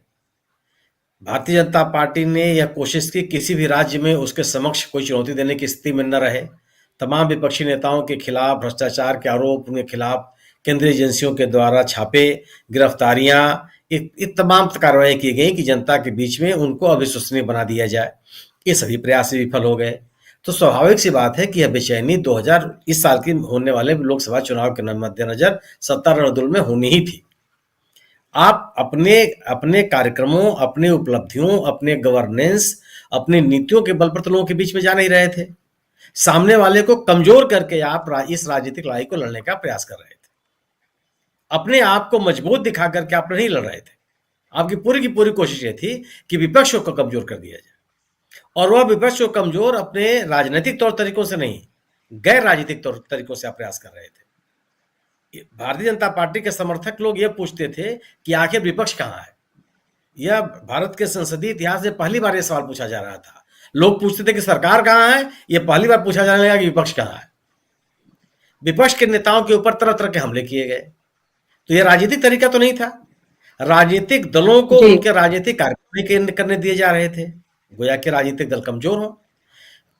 भारतीय जनता पार्टी ने यह कोशिश की किसी भी राज्य में उसके समक्ष कोई चुनौती देने की स्थिति में न रहे। तमाम विपक्षी नेताओं के खिलाफ भ्रष्टाचार के आरोप, उनके खिलाफ केंद्रीय एजेंसियों के द्वारा छापे, गिरफ्तारियां, ये तमाम कार्रवाई की गई कि जनता के बीच में उनको अविश्वसनीय बना दिया जाए। ये सभी प्रयास विफल हो गए। तो स्वाभाविक सी बात है कि यह बेचैनी इस साल की होने वाले लोकसभा चुनाव के मद्देनजर सत्तारूढ़ दल में होनी ही थी। आप अपने कार्यक्रमों, अपनी उपलब्धियों, अपने गवर्नेंस, अपनी नीतियों के बल पर तो लोगों के बीच में जा नहीं रहे थे। सामने वाले को कमजोर करके आप इस राजनीतिक लड़ाई को लड़ने का प्रयास कर रहे थे। अपने आप को मजबूत दिखा करके आप नहीं लड़ रहे थे। आपकी पूरी की पूरी कोशिश ये थी कि विपक्ष को कमजोर कर दिया जाए, और वह विपक्ष को कमजोर अपने राजनीतिक तौर तरीकों से नहीं, गैर राजनीतिक तौर तरीकों से आप प्रयास कर रहे थे। भारतीय जनता पार्टी के समर्थक लोग ये पूछते थे कि आखिर विपक्ष कहां है, यह भारत के संसदीय इतिहास में पहली बार यह सवाल पूछा जा रहा था। लोग पूछते थे कि सरकार कहां है, यह पहली बार पूछा जाने लगा कि विपक्ष कहां है। विपक्ष के नेताओं के ऊपर तरह तरह के हमले किए गए। तो यह राजनीतिक तरीका तो नहीं था। राजनीतिक दलों को उनके राजनीतिक कार्यक्रम करने दिए जा रहे थे, गोया के राजनीतिक दल कमजोर हो।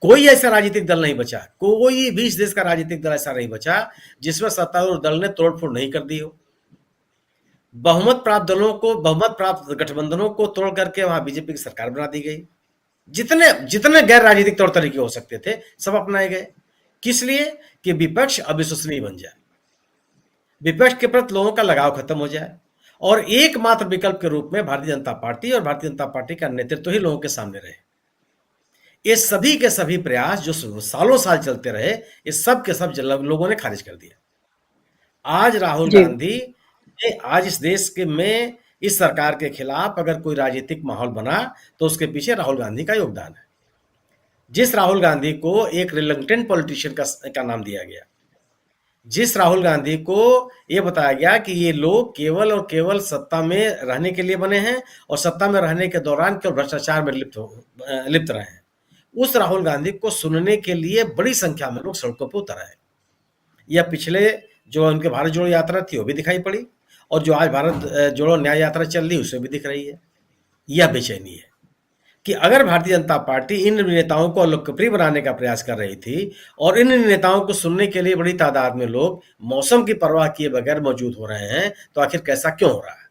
कोई ऐसा राजनीतिक दल नहीं बचा, कोई भी इस देश का राजनीतिक दल ऐसा नहीं बचा जिसमें सत्तारूढ़ दल ने तोड़फोड़ नहीं कर दी हो। बहुमत प्राप्त दलों को, बहुमत प्राप्त गठबंधनों को तोड़ करके वहां बीजेपी की सरकार बना दी गई। जितने गैर राजनीतिक तौर तरीके हो सकते थे सब अपनाए गए। किस लिए? कि विपक्ष अविश्वसनीय बन जाए, विपक्ष के प्रति लोगों का लगाव खत्म हो जाए, और एकमात्र विकल्प के रूप में भारतीय जनता पार्टी और भारतीय जनता पार्टी का नेतृत्व ही लोगों के सामने रहे। ये सभी के सभी प्रयास जो सालों साल चलते रहे, ये सब के सब लोगों ने खारिज कर दिया। आज राहुल गांधी ने, आज इस देश के में इस सरकार के खिलाफ अगर कोई राजनीतिक माहौल बना तो उसके पीछे राहुल गांधी का योगदान है। जिस राहुल गांधी को एक रिलक्टेंट पॉलिटिशियन का नाम दिया गया, जिस राहुल गांधी को यह बताया गया कि ये लोग केवल और केवल सत्ता में रहने के लिए बने हैं और सत्ता में रहने के दौरान केवल भ्रष्टाचार में लिप्त रहे हैं, उस राहुल गांधी को सुनने के लिए बड़ी संख्या में लोग सड़कों पर उतर आए। यह पिछले जो उनके भारत जोड़ो यात्रा थी वो भी दिखाई पड़ी, और जो आज भारत जोड़ो न्याय यात्रा चल रही है उसमें भी दिख रही है। यह बेचैनी है कि अगर भारतीय जनता पार्टी इन नेताओं को लोकप्रिय बनाने का प्रयास कर रही थी और इन नेताओं को सुनने के लिए बड़ी तादाद में लोग मौसम की परवाह किए बगैर मौजूद हो रहे हैं, तो आखिर कैसा क्यों हो रहा है?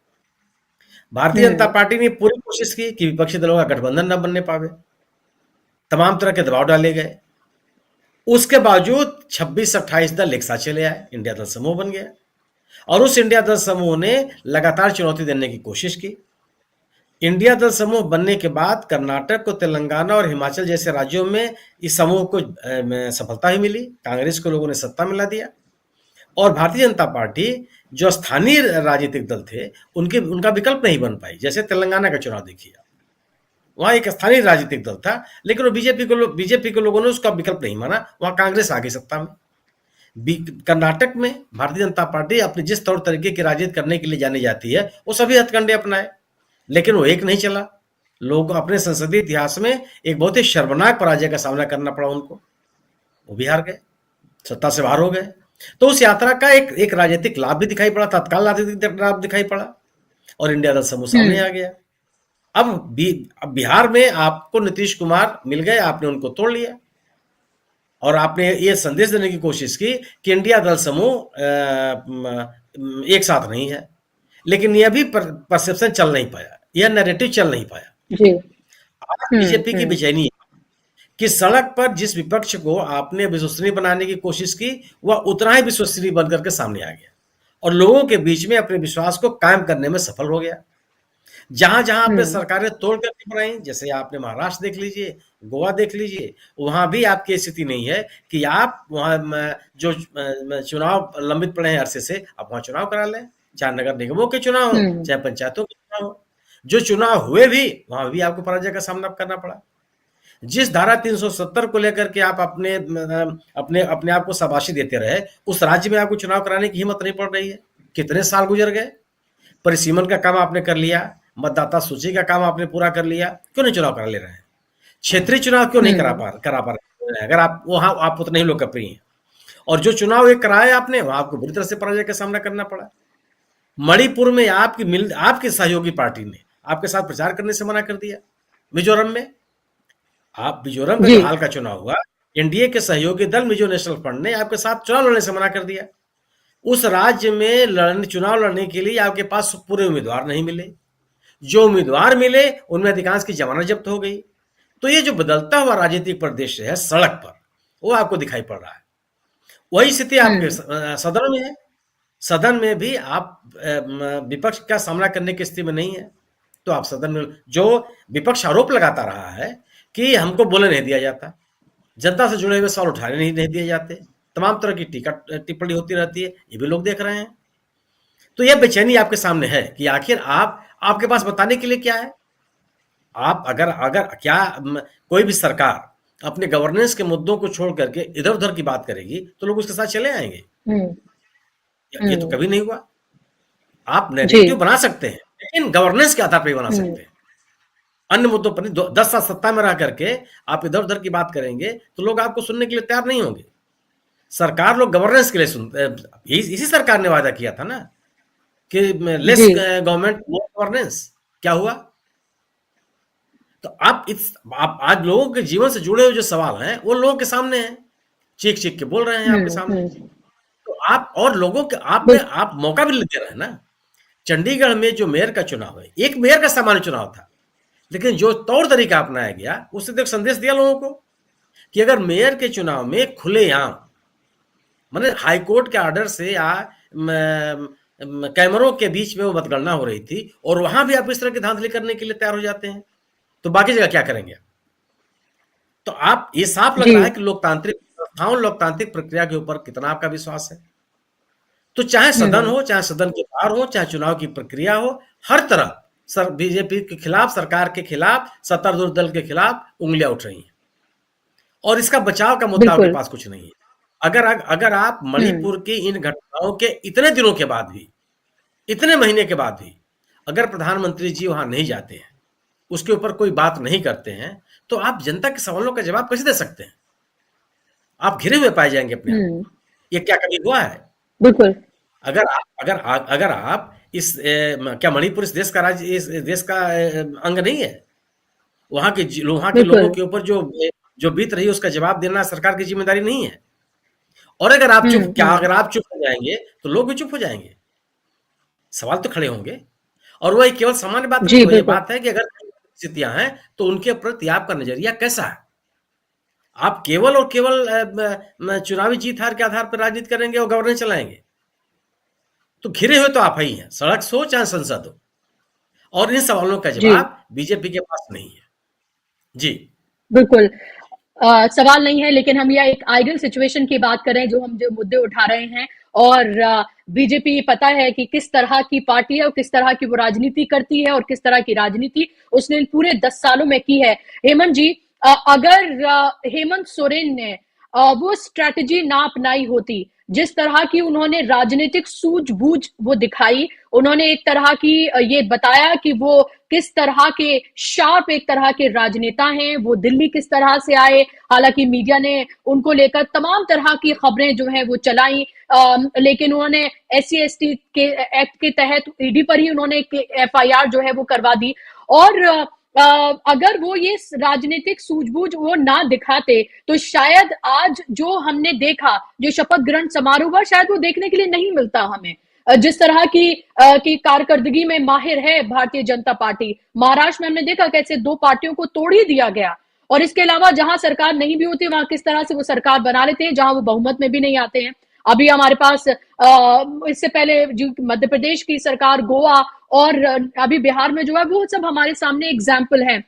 भारतीय जनता पार्टी ने पूरी कोशिश की कि विपक्षी दलों का गठबंधन न बनने पावे, तमाम तरह के दबाव डाले गए। उसके बावजूद 26-28 दल एक साथ चले आए, इंडिया दल समूह बन गया, और उस इंडिया दल समूह ने लगातार चुनौती देने की कोशिश की। इंडिया दल समूह बनने के बाद कर्नाटक को, तेलंगाना और हिमाचल जैसे राज्यों में इस समूह को सफलता ही मिली, कांग्रेस को लोगों ने सत्ता मिला दिया, और भारतीय जनता पार्टी जो स्थानीय राजनीतिक दल थे उनका विकल्प नहीं बन पाई। जैसे तेलंगाना का चुनाव देखिए, वहां एक स्थानीय राजनीतिक दल था, लेकिन वो बीजेपी के लोगों ने उसका विकल्प नहीं माना, वहां कांग्रेस आ गई सत्ता में। कर्नाटक में भारतीय जनता पार्टी अपने जिस तौर तरीके की राजनीति करने के लिए जानी जाती है वो सभी हथकंडे अपनाए, लेकिन वो एक नहीं चला। लोगों को अपने संसदीय इतिहास में एक बहुत ही शर्मनाक पराजय का सामना करना पड़ा उनको, वो भी हार गए, सत्ता से बाहर हो गए। तो उस यात्रा का एक राजनीतिक लाभ भी दिखाई पड़ा, तत्काल राजनीतिक लाभ दिखाई पड़ा, और इंडिया दल समूह सामने आ गया। अब बिहार में आपको नीतीश कुमार मिल गए, आपने उनको तोड़ लिया, और आपने ये संदेश देने की कोशिश की कि इंडिया दल समूह एक साथ नहीं है, लेकिन यह भी परसेप्शन चल नहीं पाया, यह नैरेटिव चल नहीं पाया। आज बीजेपी की बेचैनी है कि सड़क पर जिस विपक्ष को आपने विश्वसनीय बनाने की कोशिश की, वह उतना ही विश्वसनीय बन करके सामने आ गया और लोगों के बीच में अपने विश्वास को कायम करने में सफल हो गया। जहां जहां आपने सरकारें तोड़ करके बनाई, जैसे आपने महाराष्ट्र देख लीजिए, गोवा देख लीजिए, वहां भी आपकी स्थिति नहीं है कि आप वहां जो चुनाव लंबित पड़े हैं अरसे से, आप वहां चुनाव करा लें, चाहे नगर निगमों के चुनाव हो, चाहे पंचायतों के चुनाव हो। जो चुनाव हुए भी, वहां भी आपको पराजय का सामना करना पड़ा। जिस धारा 370 को लेकर के आप अपने आप को शाबाशी देते रहे, उस राज्य में आपको चुनाव कराने की हिम्मत नहीं पड़ रही है। कितने साल गुजर गए, परिसीमन का काम आपने कर लिया, मतदाता सूची का काम आपने पूरा कर लिया, क्यों नहीं चुनाव करा ले रहे हैं? क्षेत्रीय चुनाव क्यों नहीं करा पा रहे? अगर आप वहां आप उतने ही लोकप्रिय हैं, और जो चुनाव एक कराया आपने, वहां आपको बुरी तरह से पराजय का सामना करना पड़ा। मणिपुर में आपकी सहयोगी पार्टी ने आपके साथ प्रचार करने से मना कर दिया। मिजोरम में मिजोरम में हाल का चुनाव हुआ, एनडीए के सहयोगी दल मिजो नेशनल फ्रंट ने आपके साथ चुनाव लड़ने से मना कर दिया। उस राज्य में चुनाव लड़ने के लिए आपके पास पूरे उम्मीदवार नहीं मिले, जो उम्मीदवार मिले उनमें अधिकांश की जमानत जब्त हो गई। तो ये जो बदलता हुआ राजनीतिक परिदृश्य है सड़क पर, वो आपको दिखाई पड़ रहा है। वही स्थिति आपके सदन में है। सदन में भी आप विपक्ष का सामना करने की स्थिति में नहीं है, तो आप सदन में जो विपक्ष आरोप लगाता रहा है कि हमको बोलने नहीं दिया जाता, जनता से जुड़े हुए सवाल उठाने नहीं दिए जाते, तमाम तरह की टिप्पणी होती रहती है, ये भी लोग देख रहे हैं। तो यह बेचैनी आपके सामने है कि आखिर आपके पास बताने के लिए क्या है। आप अगर क्या कोई भी सरकार अपने गवर्नेंस के मुद्दों को छोड़ करके इधर उधर की बात करेगी तो लोग उसके साथ चले आएंगे? ये तो कभी नहीं हुआ। आप नैरेटिव बना सकते हैं, लेकिन गवर्नेंस के आधार पर बना सकते हैं। अन्य मुद्दों पर नहीं। 10 साल सत्ता में रह करके आप इधर उधर की बात करेंगे तो लोग आपको सुनने के लिए तैयार नहीं होंगे। सरकार लोग गवर्नेंस के लिए सुनते, इसी सरकार ने वादा किया था ना कि लेस गवर्नमेंट मोर गवर्नेंस। क्या हुआ? तो आप आज लोगों के जीवन से जुड़े हुए जो सवाल हैं वो लोगों के सामने हैं, चीख चीख के बोल रहे हैं आपके सामने। तो आप और लोगों के आप मौका भी दे रहे हैं ना। चंडीगढ़ में जो मेयर का चुनाव है, एक मेयर का सामान्य चुनाव था, लेकिन जो तौर तरीका अपनाया गया उससे तो एक संदेश दिया लोगों को कि अगर मेयर के चुनाव में खुलेआम, माने हाईकोर्ट के ऑर्डर से या कैमरों के बीच में वो मतगणना हो रही थी और वहां भी आप इस तरह की धांधली करने के लिए तैयार हो जाते हैं, तो बाकी जगह क्या करेंगे? तो आप ये साफ लग रहा है कि लोकतांत्रिक संस्थाओं, लोकतांत्रिक प्रक्रिया के ऊपर कितना आपका विश्वास है। तो चाहे सदन हो, चाहे सदन के बाहर हो, चाहे चुनाव की प्रक्रिया हो, हर तरह बीजेपी के खिलाफ, सरकार के खिलाफ, सत्तारूढ़ दल के खिलाफ उंगलियां उठ रही हैं और इसका बचाव का मुद्दा आपके पास कुछ नहीं है। अगर आप मणिपुर की इन घटनाओं के इतने दिनों के बाद भी, इतने महीने के बाद भी अगर प्रधानमंत्री जी वहां नहीं जाते हैं, उसके ऊपर कोई बात नहीं करते हैं, तो आप जनता के सवालों का जवाब कैसे दे सकते हैं? आप घिरे हुए पाए जाएंगे अपने आप। ये क्या कभी हुआ है? बिल्कुल। अगर आप इस क्या मणिपुर इस देश का राज्य, इस देश का अंग नहीं है? वहां के लोगों के ऊपर जो बीत रही है उसका जवाब देना सरकार की जिम्मेदारी नहीं है? और अगर आप चुप हो जाएंगे तो लोग भी चुप हो जाएंगे, सवाल तो खड़े होंगे। और वही केवल सामान्य बात नहीं, वही बात है कि अगर स्थितियां हैं तो उनके प्रति आपका नजरिया कैसा है? आप केवल और केवल चुनावी जीत हार के आधार पर राजनीति करेंगे और गवर्नेंस चलाएंगे, तो घिरे हुए तो आप ही हैं, सड़क हो चाहे संसद हो। और इन सवालों का जवाब बीजेपी के पास नहीं है। जी बिल्कुल, सवाल नहीं है, लेकिन हम यह एक आइडियल सिचुएशन की बात करें, जो मुद्दे उठा रहे हैं। और बीजेपी पता है कि किस तरह की पार्टी है और किस तरह की वो राजनीति करती है और किस तरह की राजनीति उसने पूरे 10 सालों में की है। हेमंत जी, अगर हेमंत सोरेन ने वो स्ट्रैटेजी ना अपनाई होती, जिस तरह की उन्होंने राजनीतिक सूझबूझ वो दिखाई, उन्होंने एक तरह की ये बताया कि वो किस तरह के शार्प एक तरह के राजनेता हैं, वो दिल्ली किस तरह से आए, हालांकि मीडिया ने उनको लेकर तमाम तरह की खबरें जो हैं वो चलाई, लेकिन उन्होंने SC/ST के एक्ट के तहत ईडी पर ही उन्होंने FIR जो है वो करवा दी। और अगर वो ये राजनीतिक सूझबूझ वो ना दिखाते तो शायद आज जो हमने देखा, जो शपथ ग्रहण समारोह हुआ, शायद वो देखने के लिए नहीं मिलता हमें। जिस तरह की कारकर्दगी में माहिर है भारतीय जनता पार्टी, महाराष्ट्र में हमने देखा कैसे 2 पार्टियों को तोड़ ही दिया गया। और इसके अलावा जहां सरकार नहीं भी होती वहां किस तरह से वो सरकार बना लेते हैं, जहां वो बहुमत में भी नहीं आते हैं। अभी हमारे पास इससे पहले जो मध्य प्रदेश की सरकार, गोवा और अभी बिहार में जो है, वो सब हमारे सामने एग्जाम्पल है।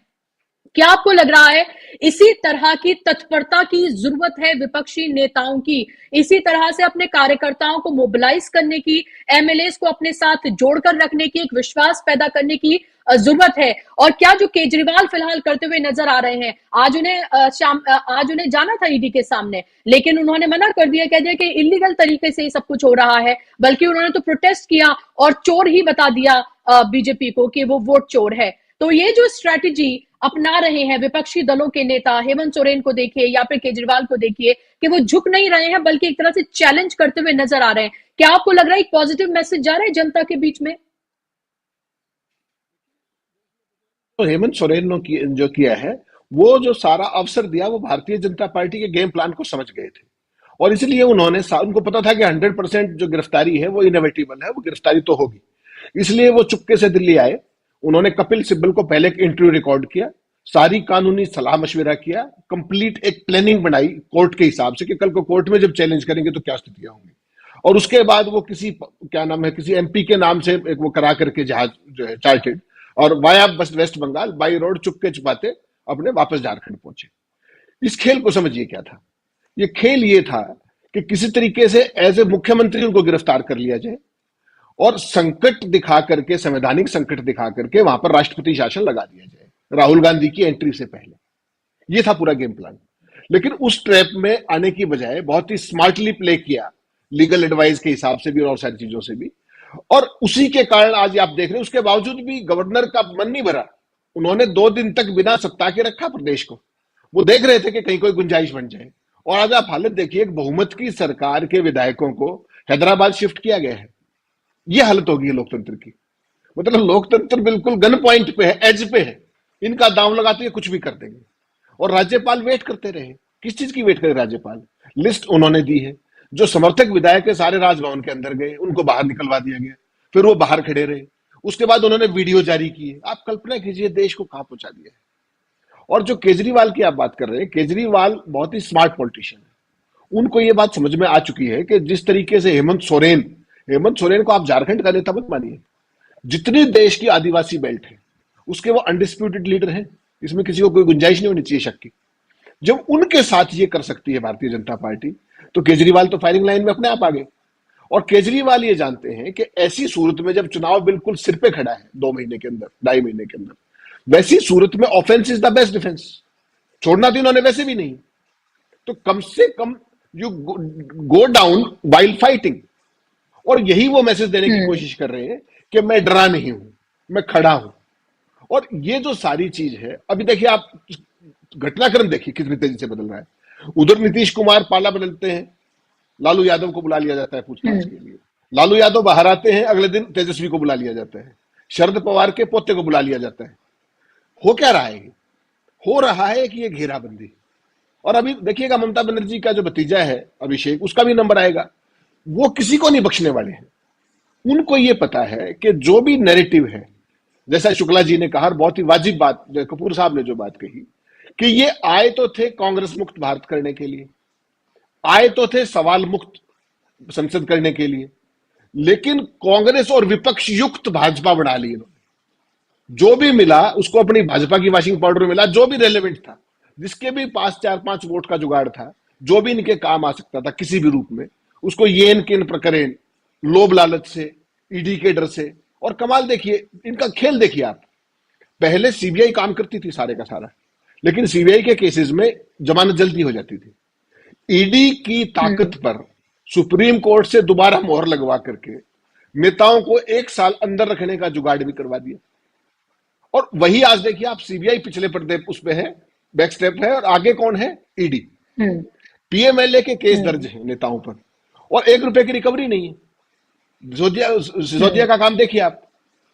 क्या आपको लग रहा है इसी तरह की तत्परता की जरूरत है विपक्षी नेताओं की, इसी तरह से अपने कार्यकर्ताओं को मोबिलाइज करने की, MLAs को अपने साथ जोड़कर रखने की, एक विश्वास पैदा करने की जरूरत है? और क्या जो केजरीवाल फिलहाल करते हुए नजर आ रहे हैं, आज उन्हें जाना था ईडी के सामने, लेकिन उन्होंने मना कर दिया, कह दिया कि इलीगल तरीके से ये सब कुछ हो रहा है, बल्कि उन्होंने तो प्रोटेस्ट किया और चोर ही बता दिया बीजेपी को कि वो वोट चोर है। तो ये जो स्ट्रैटेजी अपना रहे हैं विपक्षी दलों के नेता, हेमंत सोरेन को देखिए या फिर केजरीवाल को देखिए, कि वो झुक नहीं रहे हैं बल्कि एक तरह से चैलेंज करते हुए नजर आ रहे हैं, क्या आपको लग रहा है एक पॉजिटिव मैसेज जा रहा है जनता के बीच में? तो हेमंत सोरेन ने जो किया है, वो जो सारा अवसर दिया, वो भारतीय जनता पार्टी के गेम प्लान को समझ गए थे और इसलिए उनको पता था कि 100% जो गिरफ्तारी है वो इनएविटेबल है, वो गिरफ्तारी तो होगी। इसलिए वो चुपके से दिल्ली आए। उन्होंने कपिल सिब्बल को पहले एक इंटरव्यू रिकॉर्ड किया, सारी कानूनी सलाह मशविरा किया, कंप्लीट एक प्लानिंग बनाई कोर्ट के हिसाब से कि कल को कोर्ट में जब चैलेंज करेंगे तो क्या स्थितियां होंगी। और उसके बाद वो किसी MP के नाम से एक वो करा करके जहाज जो है चार्टेड, और via West Bengal by road चुपके छुपाते अपने वापस झारखंड पहुंचे। इस खेल को समझिए क्या था। ये खेल ये था कि किसी तरीके से एज ए मुख्यमंत्री उनको गिरफ्तार कर लिया जाए और संकट दिखा करके, संवैधानिक संकट दिखा करके वहां पर राष्ट्रपति शासन लगा दिया जाए राहुल गांधी की एंट्री से पहले। ये था पूरा गेम प्लान। लेकिन उस ट्रैप में आने की बजाय बहुत ही स्मार्टली प्ले किया, लीगल एडवाइस के हिसाब से भी और सारी चीजों से भी। और उसी के कारण आज आप देख रहे हैं, उसके बावजूद भी गवर्नर का मन नहीं भरा। उन्होंने 2 दिन तक बिना सत्ता के रखा प्रदेश को। वो देख रहे थे कि कहीं कोई गुंजाइश बन जाए। और आज आप हालत देखिए, एक बहुमत की सरकार के विधायकों को हैदराबाद शिफ्ट किया गया है। ये हालत होगी लोकतंत्र की। मतलब लोकतंत्र बिल्कुल गन पॉइंट पे है, एज पे है। इनका दांव लगाते हुए कुछ भी कर देंगे। और राज्यपाल वेट करते रहे। किस चीज की वेट करे राज्यपाल? लिस्ट उन्होंने दी है। जो समर्थक विधायक है सारे राजभवन के अंदर गए, उनको बाहर निकलवा दिया गया। फिर वो बाहर खड़े रहे। उसके बाद उन्होंने वीडियो जारी किए। आप कल्पना कीजिए देश को कहां पहुंचा दिया है। और जो केजरीवाल की आप बात कर रहे हैं, केजरीवाल बहुत ही स्मार्ट पॉलिटिशियन है। उनको ये बात समझ में आ चुकी है कि जिस तरीके से हेमंत सोरेन को आप झारखंड का नेता मत मानिए। जितनी देश की आदिवासी बेल्ट है उसके वो अनडिस्प्यूटेड लीडर हैं। इसमें किसी को कोई गुंजाइश नहीं होनी चाहिए शक की। जब उनके साथ ये कर सकती है भारतीय जनता पार्टी, तो केजरीवाल तो फायरिंग लाइन में अपने आप आ गए। और केजरीवाल ये जानते हैं कि ऐसी सूरत में जब चुनाव बिल्कुल सिर पे खड़ा है 2 महीने के अंदर, 2.5 महीने के अंदर, वैसी सूरत में offence is the best defence. छोड़ना तो इन्होंने वैसे भी नहीं, तो कम से कम you go down while fighting. और यही वो मैसेज देने की कोशिश कर रहे हैं कि मैं डरा नहीं हूं, मैं खड़ा हूं। और ये जो सारी चीज है, अभी देखिए आप घटनाक्रम देखिए कितनी तेजी से बदल रहा है। उधर नीतीश कुमार पाला बदलते हैं, लालू यादव को बुला लिया जाता है पूछताछ के लिए। लालू यादव बाहर आते हैं, अगले दिन तेजस्वी को बुला लिया जाता है। शरद पवार के पोते को बुला लिया जाता है। हो क्या रहा है? हो रहा है कि ये घेराबंदी। और अभी देखिएगा ममता बनर्जी का जो भतीजा है अभिषेक, उसका भी नंबर आएगा। वो किसी को नहीं बख्शने वाले हैं। उनको ये पता है कि जो भी नैरेटिव है, जैसा शुक्ला जी ने कहा, और बहुत ही वाजिब बात कपूर साहब ने जो बात कही, कि ये आए तो थे कांग्रेस मुक्त भारत करने के लिए, आए तो थे सवाल मुक्त संसद करने के लिए, लेकिन कांग्रेस और विपक्ष युक्त भाजपा बना ली इन्होंने। जो भी मिला उसको अपनी भाजपा की वॉशिंग पाउडर मिला, जो भी रेलेवेंट था, जिसके भी पास 4-5 वोट का जुगाड़ था, जो भी इनके काम आ सकता था किसी भी रूप में, उसको येन केन प्रकरण, लोभ लालच से, ईडी के डर से। और कमाल देखिए, इनका खेल देखिए आप। पहले सीबीआई काम करती थी सारे का सारा, लेकिन सीबीआई के केसेस में जमानत जल्दी हो जाती थी। ईडी की ताकत पर सुप्रीम कोर्ट से दोबारा मोहर लगवा करके नेताओं को 1 साल अंदर रखने का जुगाड़ भी करवा दिया। और वही आज देखिए आप, सीबीआई पिछले पर्दे उस पे है, बैक स्टेप है, और आगे कौन है? ईडी। पीएमएलए के केस दर्ज है नेताओं पर, और 1 रुपए की रिकवरी नहीं है। सिसोदिया का काम देखिए आप,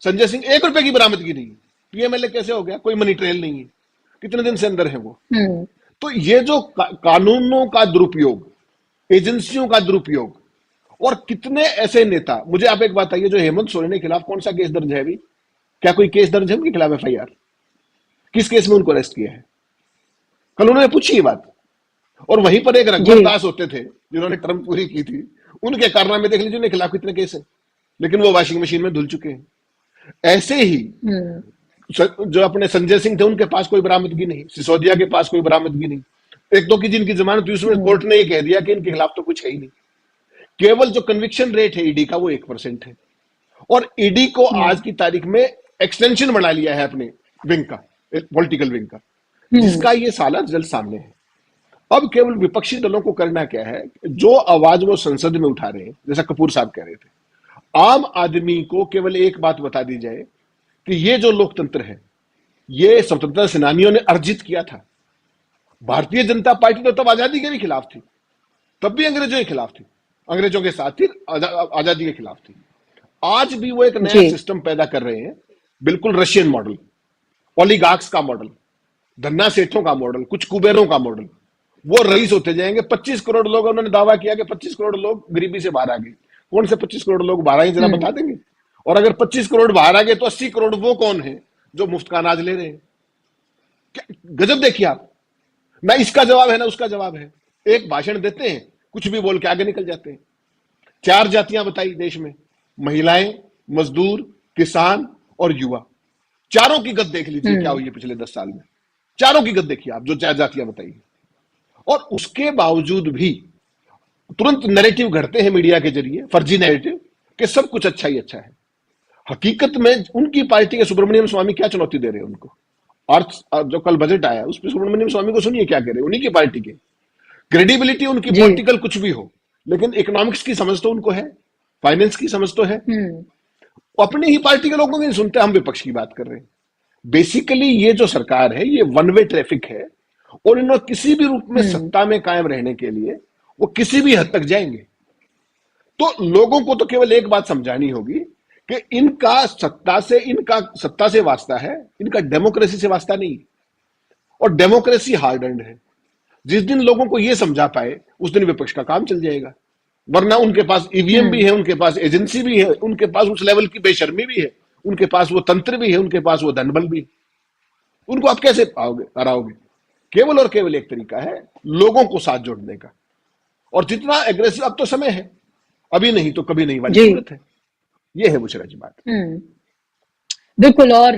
संजय सिंह 1 रुपए की बरामदगी नहीं है। पीएमएलए कैसे हो गया? कोई मनी ट्रेल नहीं है, कितने दिन से अंदर है वो। तो ये जो कानूनों का दुरुपयोग, एजेंसियों का दुरुपयोग, और कितने ऐसे नेता, मुझे आप एक बात बताइए, जो हेमंत सोरेन के खिलाफ कौन सा केस दर्ज है अभी? क्या कोई केस दर्ज है उनके खिलाफ एफआईआर? किस केस में उनको अरेस्ट किया है? कल उन्होंने पूछी ये बात। और वहीं पर एक रघुवर दास होते थे जिन्होंने टर्म पूरी की थी, उनके कारनामे देख लीजिए, उनके खिलाफ कितने केस हैं, लेकिन वो वॉशिंग मशीन में धुल चुके हैं। ऐसे ही जो अपने संजय सिंह थे, उनके पास कोई बरामदगी नहीं, सिसोदिया के पास कोई बरामदगी नहीं। 1-2 की जिनकी जमानत हुई, उसमें कोर्ट ने ये कह दिया कि इनके खिलाफ तो कुछ है ही नहीं। केवल जो कन्विक्शन रेट है ईडी का, वो 1% है। और ईडी को आज की तारीख में एक्सटेंशन बना लिया है अपने विंग का, पॉलिटिकल विंग का, जिसका ये साला रिजल्ट सामने है। अब केवल विपक्षी दलों को करना क्या है? जो आवाज वो संसद में उठा रहे हैं, जैसा कपूर साहब कह रहे थे, आम आदमी को केवल एक बात बता दी जाए कि ये जो लोकतंत्र है, ये स्वतंत्रता सेनानियों ने अर्जित किया था। भारतीय जनता पार्टी तो तब आजादी के भी खिलाफ थी, तब भी अंग्रेजों के खिलाफ थी, अंग्रेजों के साथ थी, आजादी के खिलाफ थी। आज भी वो एक नया सिस्टम पैदा कर रहे हैं, बिल्कुल रशियन मॉडल, ओलिगार्क्स का मॉडल, धन्ना सेठों का मॉडल, कुछ कुबेरों का मॉडल। वो रईस होते जाएंगे। 25 करोड़ लोग, उन्होंने दावा किया कि 25 करोड़ लोग गरीबी से बाहर आ गए। कौन से 25 करोड़ लोग बाहर आए, जरा बता देंगे? और अगर 25 करोड़ बाहर आ गए तो 80 करोड़ वो कौन है जो मुफ्त का अनाज ले रहे हैं? गजब देखिए आप। ना इसका जवाब है ना उसका जवाब है। एक भाषण देते हैं, कुछ भी बोल के आगे निकल जाते हैं। 4 जातियां बताई देश में, महिलाएं, मजदूर, किसान और युवा। चारों की गत देख लीजिए क्या हुई है पिछले 10 साल में। चारों की गत देखिए आप, जो 4 जातियां बताई। और उसके बावजूद भी तुरंत नैरेटिव घड़ते हैं मीडिया के जरिए, फर्जी नैरेटिव, कि सब कुछ अच्छा ही अच्छा है। हकीकत में उनकी पार्टी के सुब्रमण्यम स्वामी क्या चुनौती दे रहे हैं उनको। और जो कल बजट आया उस पर सुब्रमण्यम स्वामी को सुनिए क्या कह रहे हैं। उन्हीं की पार्टी के क्रेडिबिलिटी, उनकी पॉलिटिकल कुछ भी हो, लेकिन इकोनॉमिक्स की समझ तो उनको है। फाइनेंस की समझ तो है, अपनी ही पार्टी के लोगों की नहीं सुनते, हम विपक्ष की बात कर रहे हैं। बेसिकली ये जो सरकार है ये वन वे ट्रैफिक है, और इन्होंने किसी भी रूप में सत्ता में कायम रहने के लिए वो किसी भी हद तक जाएंगे। तो लोगों को तो केवल एक बात समझानी होगी कि इनका सत्ता से वास्ता है, इनका डेमोक्रेसी से वास्ता नहीं। और डेमोक्रेसी हार्ड एंड है, जिस दिन लोगों को यह समझा पाए उस दिन विपक्ष का काम चल जाएगा। वरना उनके पास ईवीएम भी है, उनके पास एजेंसी भी है, उनके पास उस लेवल की बेशर्मी भी है, उनके पास वो तंत्र भी है, उनके पास वो धनबल भी है। उनको आप कैसे हराओगे? केवल और केवल एक तरीका है, लोगों को साथ जोड़ने का। और जितना एग्रेसिव, अब तो समय है, अभी नहीं तो कभी नहीं वाली सूरत है। ये है बुशरा जी बात। बिल्कुल। और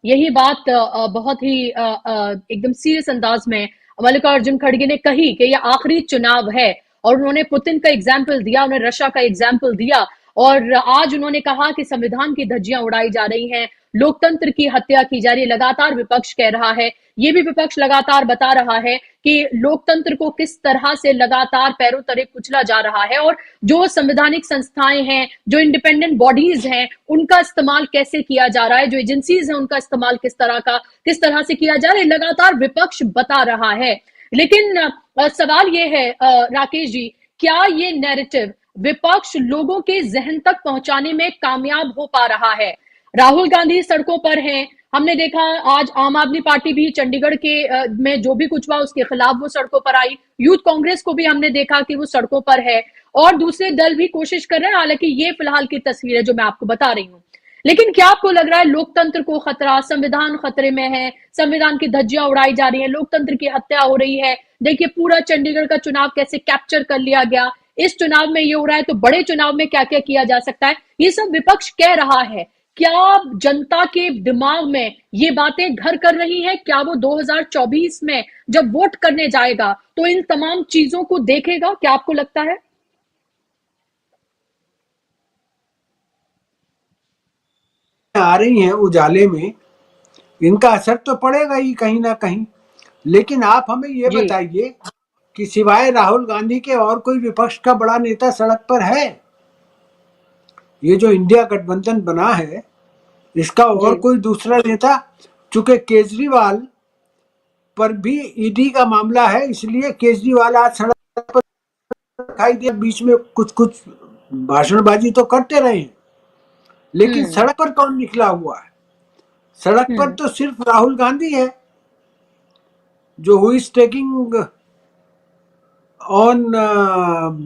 यही बात बहुत ही एकदम सीरियस अंदाज में मल्लिकार्जुन खड़गे ने कही कि यह आखिरी चुनाव है, और उन्होंने पुतिन का एग्जाम्पल दिया, उन्होंने रशिया का एग्जाम्पल दिया, और आज उन्होंने कहा कि संविधान की धज्जियां उड़ाई जा रही हैं, लोकतंत्र की हत्या की जा रही है। लगातार विपक्ष कह रहा है, ये भी विपक्ष लगातार बता रहा है कि लोकतंत्र को किस तरह से लगातार पैरों तले कुचला जा रहा है, और जो संवैधानिक संस्थाएं हैं, जो इंडिपेंडेंट बॉडीज हैं, उनका इस्तेमाल कैसे किया जा रहा है, जो एजेंसीज हैं उनका इस्तेमाल किस तरह से किया जा रहा है, लगातार विपक्ष बता रहा है। लेकिन सवाल ये है राकेश जी, क्या ये नैरेटिव विपक्ष लोगों के जहन तक पहुंचाने में कामयाब हो पा रहा है? राहुल गांधी सड़कों पर हैं, हमने देखा आज आम आदमी पार्टी भी चंडीगढ़ के में जो भी कुछ हुआ उसके खिलाफ वो सड़कों पर आई, यूथ कांग्रेस को भी हमने देखा कि वो सड़कों पर है, और दूसरे दल भी कोशिश कर रहे हैं। हालांकि ये फिलहाल की तस्वीर है जो मैं आपको बता रही हूँ। लेकिन क्या आपको लग रहा है लोकतंत्र को खतरा, संविधान खतरे में है, संविधान की धज्जियां उड़ाई जा रही है, लोकतंत्र की हत्या हो रही है? देखिए पूरा चंडीगढ़ का चुनाव कैसे कैप्चर कर लिया गया, इस चुनाव में ये हो रहा है, तो बड़े चुनाव में क्या क्या किया जा सकता है, ये सब विपक्ष कह रहा है। क्या जनता के दिमाग में ये बातें घर कर रही हैं? क्या वो 2024 में जब वोट करने जाएगा तो इन तमाम चीजों को देखेगा? क्या आपको लगता है? आ रही हैं उजाले में, इनका असर तो पड़ेगा ही कहीं ना कहीं। लेकिन आप हमें ये बताइए कि सिवाय राहुल गांधी के और कोई विपक्ष का बड़ा नेता सड़क पर है? ये जो इंडिया गठबंधन बना है इसका और कोई दूसरा नेता, चूंकि केजरीवाल पर भी ईडी का मामला है इसलिए केजरीवाल आज सड़क पर दिखाई दिया, बीच में कुछ भाषणबाजी तो करते रहे, लेकिन सड़क पर कौन निकला हुआ है? सड़क पर तो सिर्फ राहुल गांधी है जो हुई टेकिंग ऑन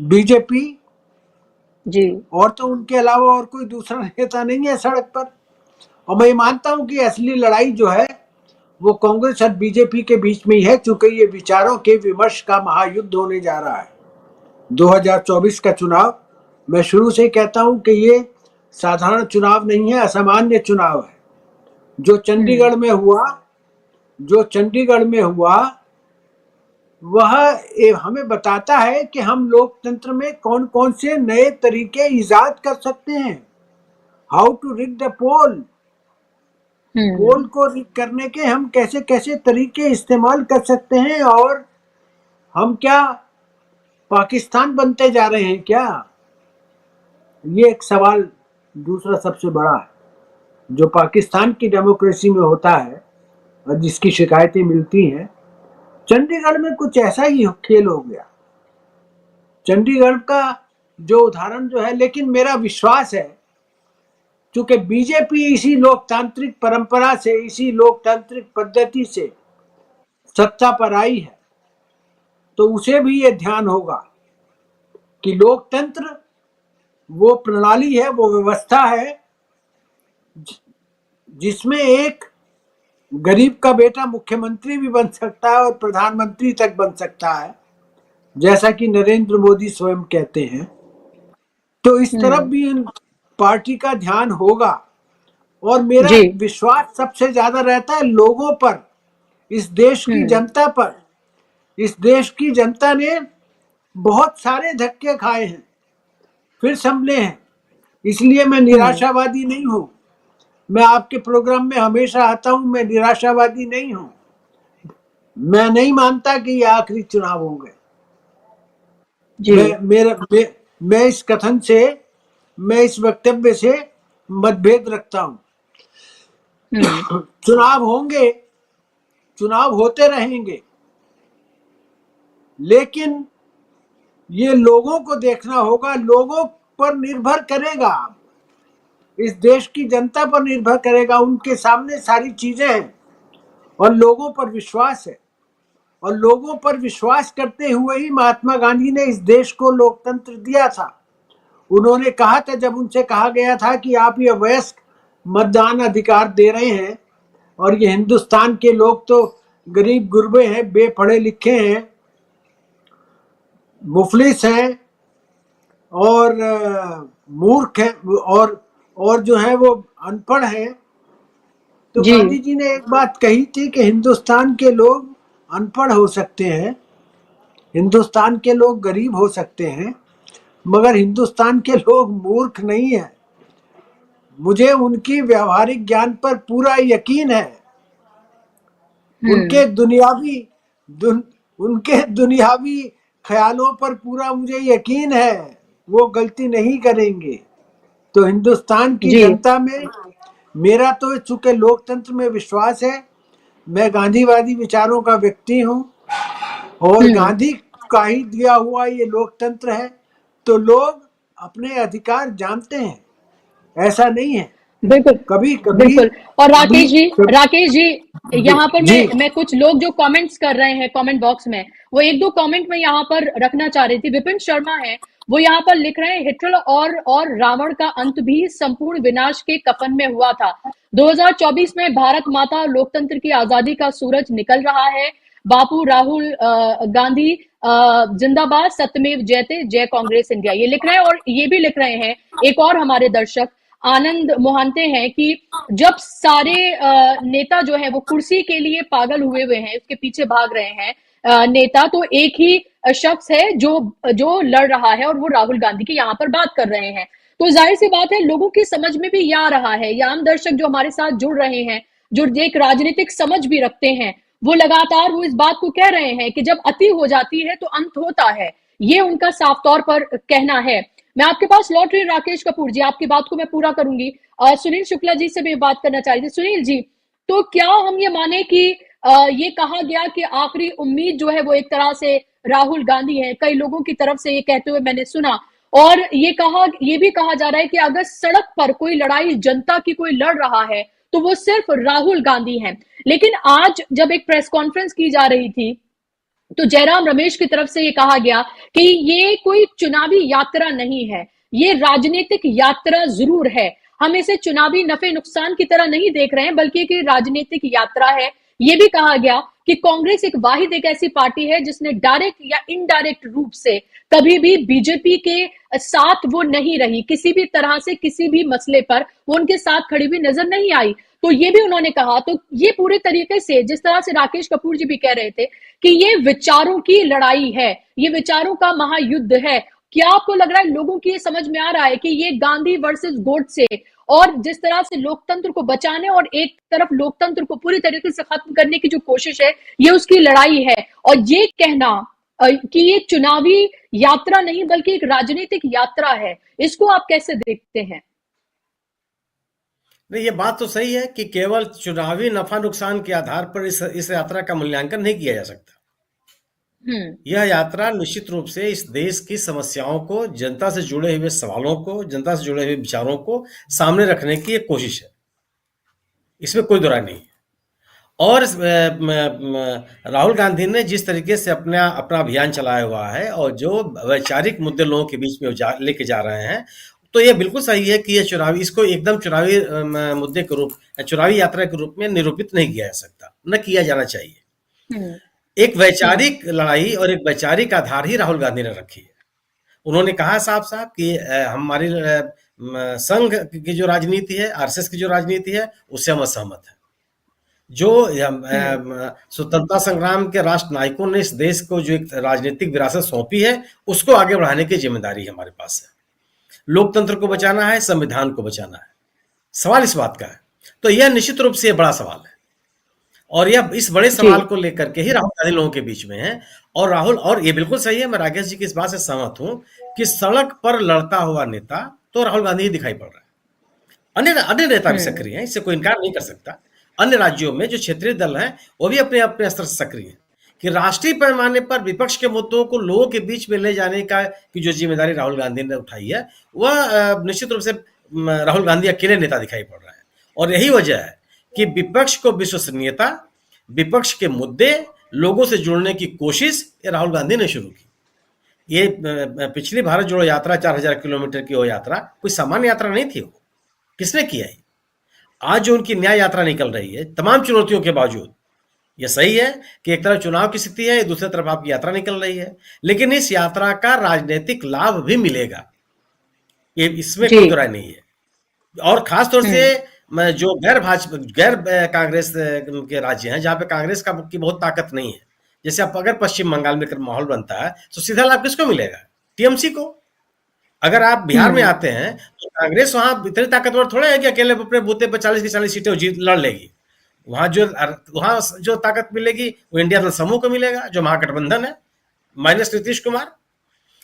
बीजेपी जी, और तो उनके अलावा और कोई दूसरा नेता नहीं है सड़क पर। और मैं मानता हूं कि असली लड़ाई जो है वो कांग्रेस और बीजेपी के बीच में ही है, चूंकि ये विचारों के विमर्श का महायुद्ध होने जा रहा है। 2024 का चुनाव, मैं शुरू से कहता हूं कि ये साधारण चुनाव नहीं है, असामान्य चुनाव है। जो चंडीगढ़ में हुआ वह हमें बताता है कि हम लोकतंत्र में कौन कौन से नए तरीके इजाद कर सकते हैं। हाउ टू रिग द पोल, पोल को रिग करने के हम कैसे कैसे तरीके इस्तेमाल कर सकते हैं, और हम क्या पाकिस्तान बनते जा रहे हैं क्या? ये एक सवाल दूसरा सबसे बड़ा है जो पाकिस्तान की डेमोक्रेसी में होता है और जिसकी शिकायतें मिलती हैं। चंडीगढ़ में कुछ ऐसा ही खेल हो गया, चंडीगढ़ का जो उदाहरण जो है। लेकिन मेरा विश्वास है क्योंकि बीजेपी इसी लोकतांत्रिक परंपरा से, इसी लोकतांत्रिक पद्धति से सत्ता पर आई है, तो उसे भी ये ध्यान होगा कि लोकतंत्र वो प्रणाली है, वो व्यवस्था है जिसमें एक गरीब का बेटा मुख्यमंत्री भी बन सकता है और प्रधानमंत्री तक बन सकता है, जैसा कि नरेंद्र मोदी स्वयं कहते हैं। तो इस तरफ भी इन पार्टी का ध्यान होगा, और मेरा विश्वास सबसे ज्यादा रहता है लोगों पर, इस देश की जनता पर। इस देश की जनता ने बहुत सारे धक्के खाए हैं, फिर संभले हैं, इसलिए मैं निराशावादी नहीं हूं। मैं आपके प्रोग्राम में हमेशा आता हूं, मैं निराशावादी नहीं हूं। मैं नहीं मानता कि ये आखिरी चुनाव होंगे। मैं इस कथन से मैं इस वक्तव्य से मतभेद रखता हूं। चुनाव होंगे, चुनाव होते रहेंगे, लेकिन ये लोगों को देखना होगा, लोगों पर निर्भर करेगा, इस देश की जनता पर निर्भर करेगा। उनके सामने सारी चीजें हैं और लोगों पर विश्वास है, और लोगों पर विश्वास करते हुए ही महात्मा गांधी ने इस देश को लोकतंत्र दिया था। उन्होंने कहा था, जब उनसे कहा गया था कि आप ये वयस्क मतदान अधिकार दे रहे हैं और ये हिंदुस्तान के लोग तो गरीब गुरबे हैं, बेपढ़े लिखे हैं, मुफलिस हैं और मूर्ख हैं और जो है वो अनपढ़ हैं। तो गांधी जी ने एक बात कही थी कि हिंदुस्तान के लोग अनपढ़ हो सकते हैं, हिंदुस्तान के लोग गरीब हो सकते हैं, मगर हिंदुस्तान के लोग मूर्ख नहीं है। मुझे उनकी व्यावहारिक ज्ञान पर पूरा यकीन है। उनके दुनियावी ख्यालों पर पूरा मुझे यकीन है, वो गलती नहीं करेंगे। तो हिंदुस्तान की जनता में मेरा तो चूंकि लोकतंत्र में विश्वास है, मैं गांधीवादी विचारों का व्यक्ति हूं और गांधी का ही दिया हुआ ये लोकतंत्र है, तो लोग अपने अधिकार जानते हैं, ऐसा नहीं है। बिल्कुल कभी बिल्कुल। और राकेश जी यहाँ पर मैं कुछ लोग जो कमेंट्स कर रहे हैं कमेंट बॉक्स में, वो एक दो कमेंट में यहाँ पर रखना चाह रही थी। विपिन शर्मा है, वो यहाँ पर लिख रहे हैं, हिटलर और रावण का अंत भी संपूर्ण विनाश के कफन में हुआ था। 2024 में भारत माता और लोकतंत्र की आजादी का सूरज निकल रहा है। बापू राहुल गांधी जिंदाबाद, सत्यमेव जयते, जय कांग्रेस इंडिया, ये लिख रहे हैं। और ये भी लिख रहे हैं एक और हमारे दर्शक आनंद मोहंते हैं कि जब सारे नेता जो है वो कुर्सी के लिए पागल हुए हैं, उसके पीछे भाग रहे हैं नेता, तो एक ही शख्स है जो लड़ रहा है और वो राहुल गांधी की यहाँ पर बात कर रहे हैं। तो जाहिर सी बात है, लोगों की समझ में भी ये आ रहा है, या आम दर्शक जो हमारे साथ जुड़ रहे हैं, जो एक राजनीतिक समझ भी रखते हैं, वो लगातार वो इस बात को कह रहे हैं कि जब अति हो जाती है तो अंत होता है। ये उनका साफ तौर पर कहना है। मैं आपके पास लौट रही राकेश कपूर जी, आपकी बात को मैं पूरा करूंगी। सुनील शुक्ला जी से भी बात करना चाह रही थी। सुनील जी, तो क्या हम ये माने कि ये कहा गया कि आखिरी उम्मीद जो है वो एक तरह से राहुल गांधी है, कई लोगों की तरफ से ये कहते हुए मैंने सुना, और ये भी कहा जा रहा है कि अगर सड़क पर कोई लड़ाई जनता की कोई लड़ रहा है तो वो सिर्फ राहुल गांधी हैं। लेकिन आज जब एक प्रेस कॉन्फ्रेंस की जा रही थी तो जयराम रमेश की तरफ से ये कहा गया कि ये कोई चुनावी यात्रा नहीं है, ये राजनीतिक यात्रा जरूर है। हम इसे चुनावी नफे नुकसान की तरह नहीं देख रहे हैं, बल्कि एक राजनीतिक यात्रा है। ये भी कहा गया कि कांग्रेस एक वाहिद एक ऐसी पार्टी है जिसने डायरेक्ट या इनडायरेक्ट रूप से कभी भी बीजेपी के साथ वो नहीं रही, किसी भी तरह से किसी भी मसले पर वो उनके साथ खड़ी हुई नजर नहीं आई। तो ये भी उन्होंने कहा। तो ये पूरे तरीके से, जिस तरह से राकेश कपूर जी भी कह रहे थे कि ये विचारों की लड़ाई है, ये विचारों का महायुद्ध है, क्या आपको लग रहा है लोगों की ये समझ में आ रहा है कि ये गांधी वर्सेस गोडसे, और जिस तरह से लोकतंत्र को बचाने और एक तरफ लोकतंत्र को पूरी तरीके से खत्म करने की जो कोशिश है, ये उसकी लड़ाई है। और ये कहना कि ये चुनावी यात्रा नहीं बल्कि एक राजनीतिक यात्रा है, इसको आप कैसे देखते हैं? नहीं, ये बात तो सही है कि केवल चुनावी नफा नुकसान के आधार पर इस यात्रा का मूल्यांकन नहीं किया जा सकता। यह यात्रा निश्चित रूप से इस देश की समस्याओं को, जनता से जुड़े हुए सवालों को, जनता से जुड़े हुए विचारों को सामने रखने की एक कोशिश है, इसमें कोई दो राय नहीं है। और राहुल गांधी ने जिस तरीके से अपना अभियान चलाया हुआ है और जो वैचारिक मुद्दे लोगों के बीच में लेके जा रहे हैं, तो ये बिल्कुल सही है कि ये इसको एकदम चुनावी मुद्दे के रूप, चुनावी यात्रा के रूप में निरूपित नहीं किया जा सकता, न किया जाना चाहिए। एक वैचारिक लड़ाई और एक वैचारिक आधार ही राहुल गांधी ने रखी है। उन्होंने कहा साफ साफ कि हमारी संघ की जो राजनीति है, आरएसएस की जो राजनीति है, उससे हम असहमत हैं। जो स्वतंत्रता संग्राम के राष्ट्र नायकों ने इस देश को जो एक राजनीतिक विरासत सौंपी है, उसको आगे बढ़ाने की जिम्मेदारी हमारे पास है। लोकतंत्र को बचाना है, संविधान को बचाना है, सवाल इस बात का है। तो यह निश्चित रूप से बड़ा सवाल है, और यह इस बड़े सवाल को लेकर के ही राहुल गांधी लोगों के बीच में है। और ये बिल्कुल सही है, मैं राकेश जी की इस बात से सहमत हूं कि सड़क पर लड़ता हुआ नेता तो राहुल गांधी ही दिखाई पड़ रहा है। अन्य नेता भी सक्रिय हैं, इससे कोई इनकार नहीं कर सकता। अन्य राज्यों में जो क्षेत्रीय दल हैं वो भी अपने अपने स्तर से सक्रिय हैं कि राष्ट्रीय पैमाने पर विपक्ष के मुद्दों को लोगों के बीच में ले जाने की जो जिम्मेदारी राहुल गांधी ने उठाई है वह निश्चित रूप से राहुल गांधी अकेले नेता दिखाई पड़ रहा है। और यही वजह है कि विपक्ष को विश्वसनीयता, विपक्ष के मुद्दे, लोगों से जुड़ने की कोशिश ये राहुल गांधी ने शुरू की। ये पिछली भारत जोड़ो यात्रा 4000 किलोमीटर की वो यात्रा कोई सामान्य यात्रा नहीं थी। वो किसने किया है? आज जो उनकी न्याय यात्रा निकल रही है तमाम चुनौतियों के बावजूद, यह सही है कि एक तरफ चुनाव की स्थिति है, दूसरी तरफ आपकी यात्रा निकल रही है, लेकिन इस यात्रा का राजनीतिक लाभ भी मिलेगा, ये इसमें कोई दो राय नहीं है। और खासतौर से जो गैर कांग्रेस के राज्य हैं जहां पे कांग्रेस की बहुत ताकत नहीं है, जैसे अब अगर पश्चिम बंगाल में माहौल बनता है तो सीधा लाभ किसको मिलेगा? टीएमसी को। अगर आप बिहार में आते हैं तो कांग्रेस वहां इतनी ताकतवर थोड़ा है कि अकेले अपने बूथे पर 40 की 40 सीटें जीत लड़ लेगी। वहां जो ताकत मिलेगी वो इंडिया दल समूह को मिलेगा, जो महागठबंधन है माइनस नीतीश कुमार।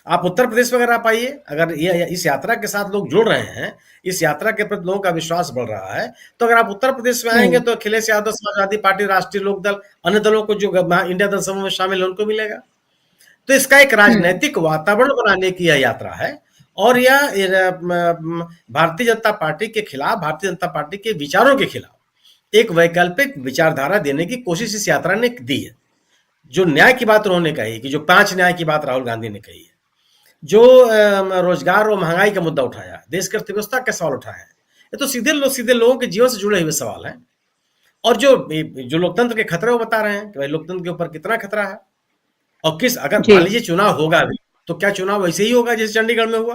आप उत्तर प्रदेश में अगर आप आइए, अगर ये इस यात्रा के साथ लोग जुड़ रहे हैं, इस यात्रा के प्रति लोगों का विश्वास बढ़ रहा है, तो अगर आप उत्तर प्रदेश में आएंगे तो अखिलेश यादव, समाजवादी पार्टी, राष्ट्रीय लोक दल, अन्य दलों को जो इंडिया दल समूह में शामिल है उनको मिलेगा। तो इसका एक राजनीतिक वातावरण बनाने की यह यात्रा है और यह भारतीय जनता पार्टी के खिलाफ, भारतीय जनता पार्टी के विचारों के खिलाफ एक वैकल्पिक विचारधारा देने की कोशिश इस यात्रा ने दी है। जो न्याय की बात उन्होंने कही कि जो 5 न्याय की बात राहुल गांधी ने कही है, जो रोजगार और महंगाई का मुद्दा उठाया, देश की अर्थव्यवस्था का सवाल उठाया है, ये तो सीधे लोगों के जीवन से जुड़े हुए सवाल हैं। और जो लोकतंत्र के खतरे वो बता रहे हैं कि भाई लोकतंत्र के ऊपर कितना खतरा है और अगर मान लीजिए चुनाव होगा भी तो क्या चुनाव वैसे ही होगा जैसे चंडीगढ़ में हुआ?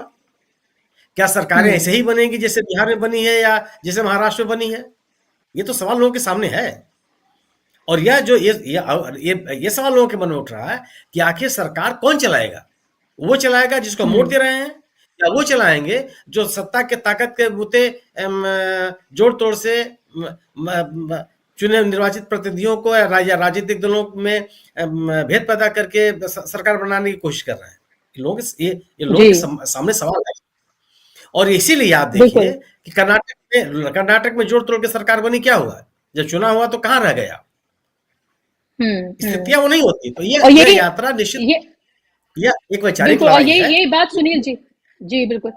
क्या सरकारें ऐसे ही बनेगी जैसे बिहार में बनी है या जैसे महाराष्ट्र में बनी है? ये तो सवाल लोगों के सामने है। और यह जो ये सवाल लोगों के मन में उठ रहा है कि आखिर सरकार कौन चलाएगा? वो चलाएगा जिसको वोट दे रहे हैं, या वो चलाएंगे जो सत्ता के ताकत के बूते जोड़ तोड़ से चुने निर्वाचित प्रतिनिधियों को या राजनीतिक दलों में भेद पैदा करके सरकार बनाने की कोशिश कर रहे हैं? ये लोगों के सामने सवाल है। और इसीलिए आप देखिए कि कर्नाटक में जोड़ तोड़ के सरकार बनी, क्या हुआ? जब चुनाव हुआ तो कहाँ रह गया? स्थितियां वो नहीं होती। तो ये यात्रा निश्चित एक वैचारिक लड़ाई है। यही बात सुनील जी बिल्कुल।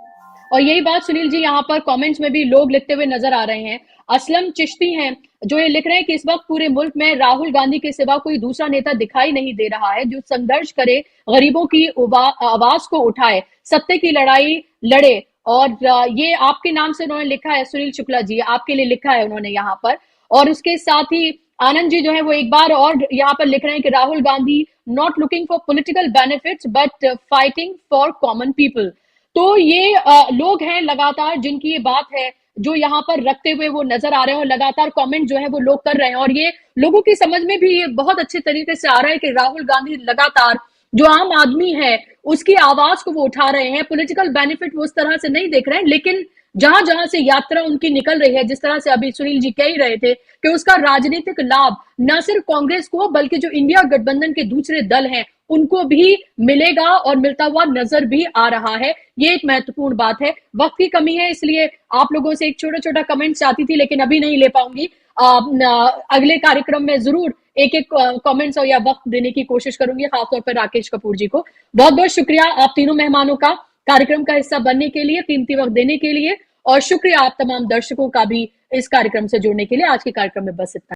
और यही बात सुनील जी यहाँ पर कमेंट्स में भी लोग लिखते हुए नजर आ रहे हैं। असलम चिश्ती हैं जो ये लिख रहे हैं कि इस वक्त पूरे मुल्क में राहुल गांधी के सिवा कोई दूसरा नेता दिखाई नहीं दे रहा है जो संघर्ष करे, गरीबों की आवाज को उठाए, सत्य की लड़ाई लड़े। और ये आपके नाम से उन्होंने लिखा है, सुनील शुक्ला जी आपके लिए लिखा है उन्होंने यहाँ पर। और उसके साथ ही आनंद जी जो है वो एक बार और यहाँ पर लिख रहे हैं कि Rahul Gandhi not looking for political benefits but fighting for common people. तो ये लोग हैं लगातार जिनकी ये बात है जो यहाँ पर रखते हुए वो नजर आ रहे हैं और लगातार कमेंट जो है वो लोग कर रहे हैं। और ये लोगों की समझ में भी ये बहुत अच्छे तरीके से आ रहा है कि राहुल गांधी लगातार जो आम आदमी है उसकी आवाज को वो उठा रहे हैं। पॉलिटिकल बेनिफिट वो उस तरह से नहीं देख रहे हैं, लेकिन जहां जहां से यात्रा उनकी निकल रही है, जिस तरह से अभी सुनील जी कह ही रहे थे कि उसका राजनीतिक लाभ न सिर्फ कांग्रेस को बल्कि जो इंडिया गठबंधन के दूसरे दल हैं उनको भी मिलेगा और मिलता हुआ नजर भी आ रहा है। ये एक महत्वपूर्ण बात है। वक्त की कमी है इसलिए आप लोगों से एक छोटा छोटा कमेंट चाहती थी लेकिन अभी नहीं ले पाऊंगी। अगले कार्यक्रम में जरूर एक एक कमेंट्स और या वक्त देने की कोशिश करूंगी, खासतौर पर राकेश कपूर जी को। बहुत बहुत शुक्रिया आप तीनों मेहमानों का कार्यक्रम का हिस्सा बनने के लिए, कीमती वक्त देने के लिए, और शुक्रिया आप तमाम दर्शकों का भी इस कार्यक्रम से जुड़ने के लिए। आज के कार्यक्रम में बस इतना।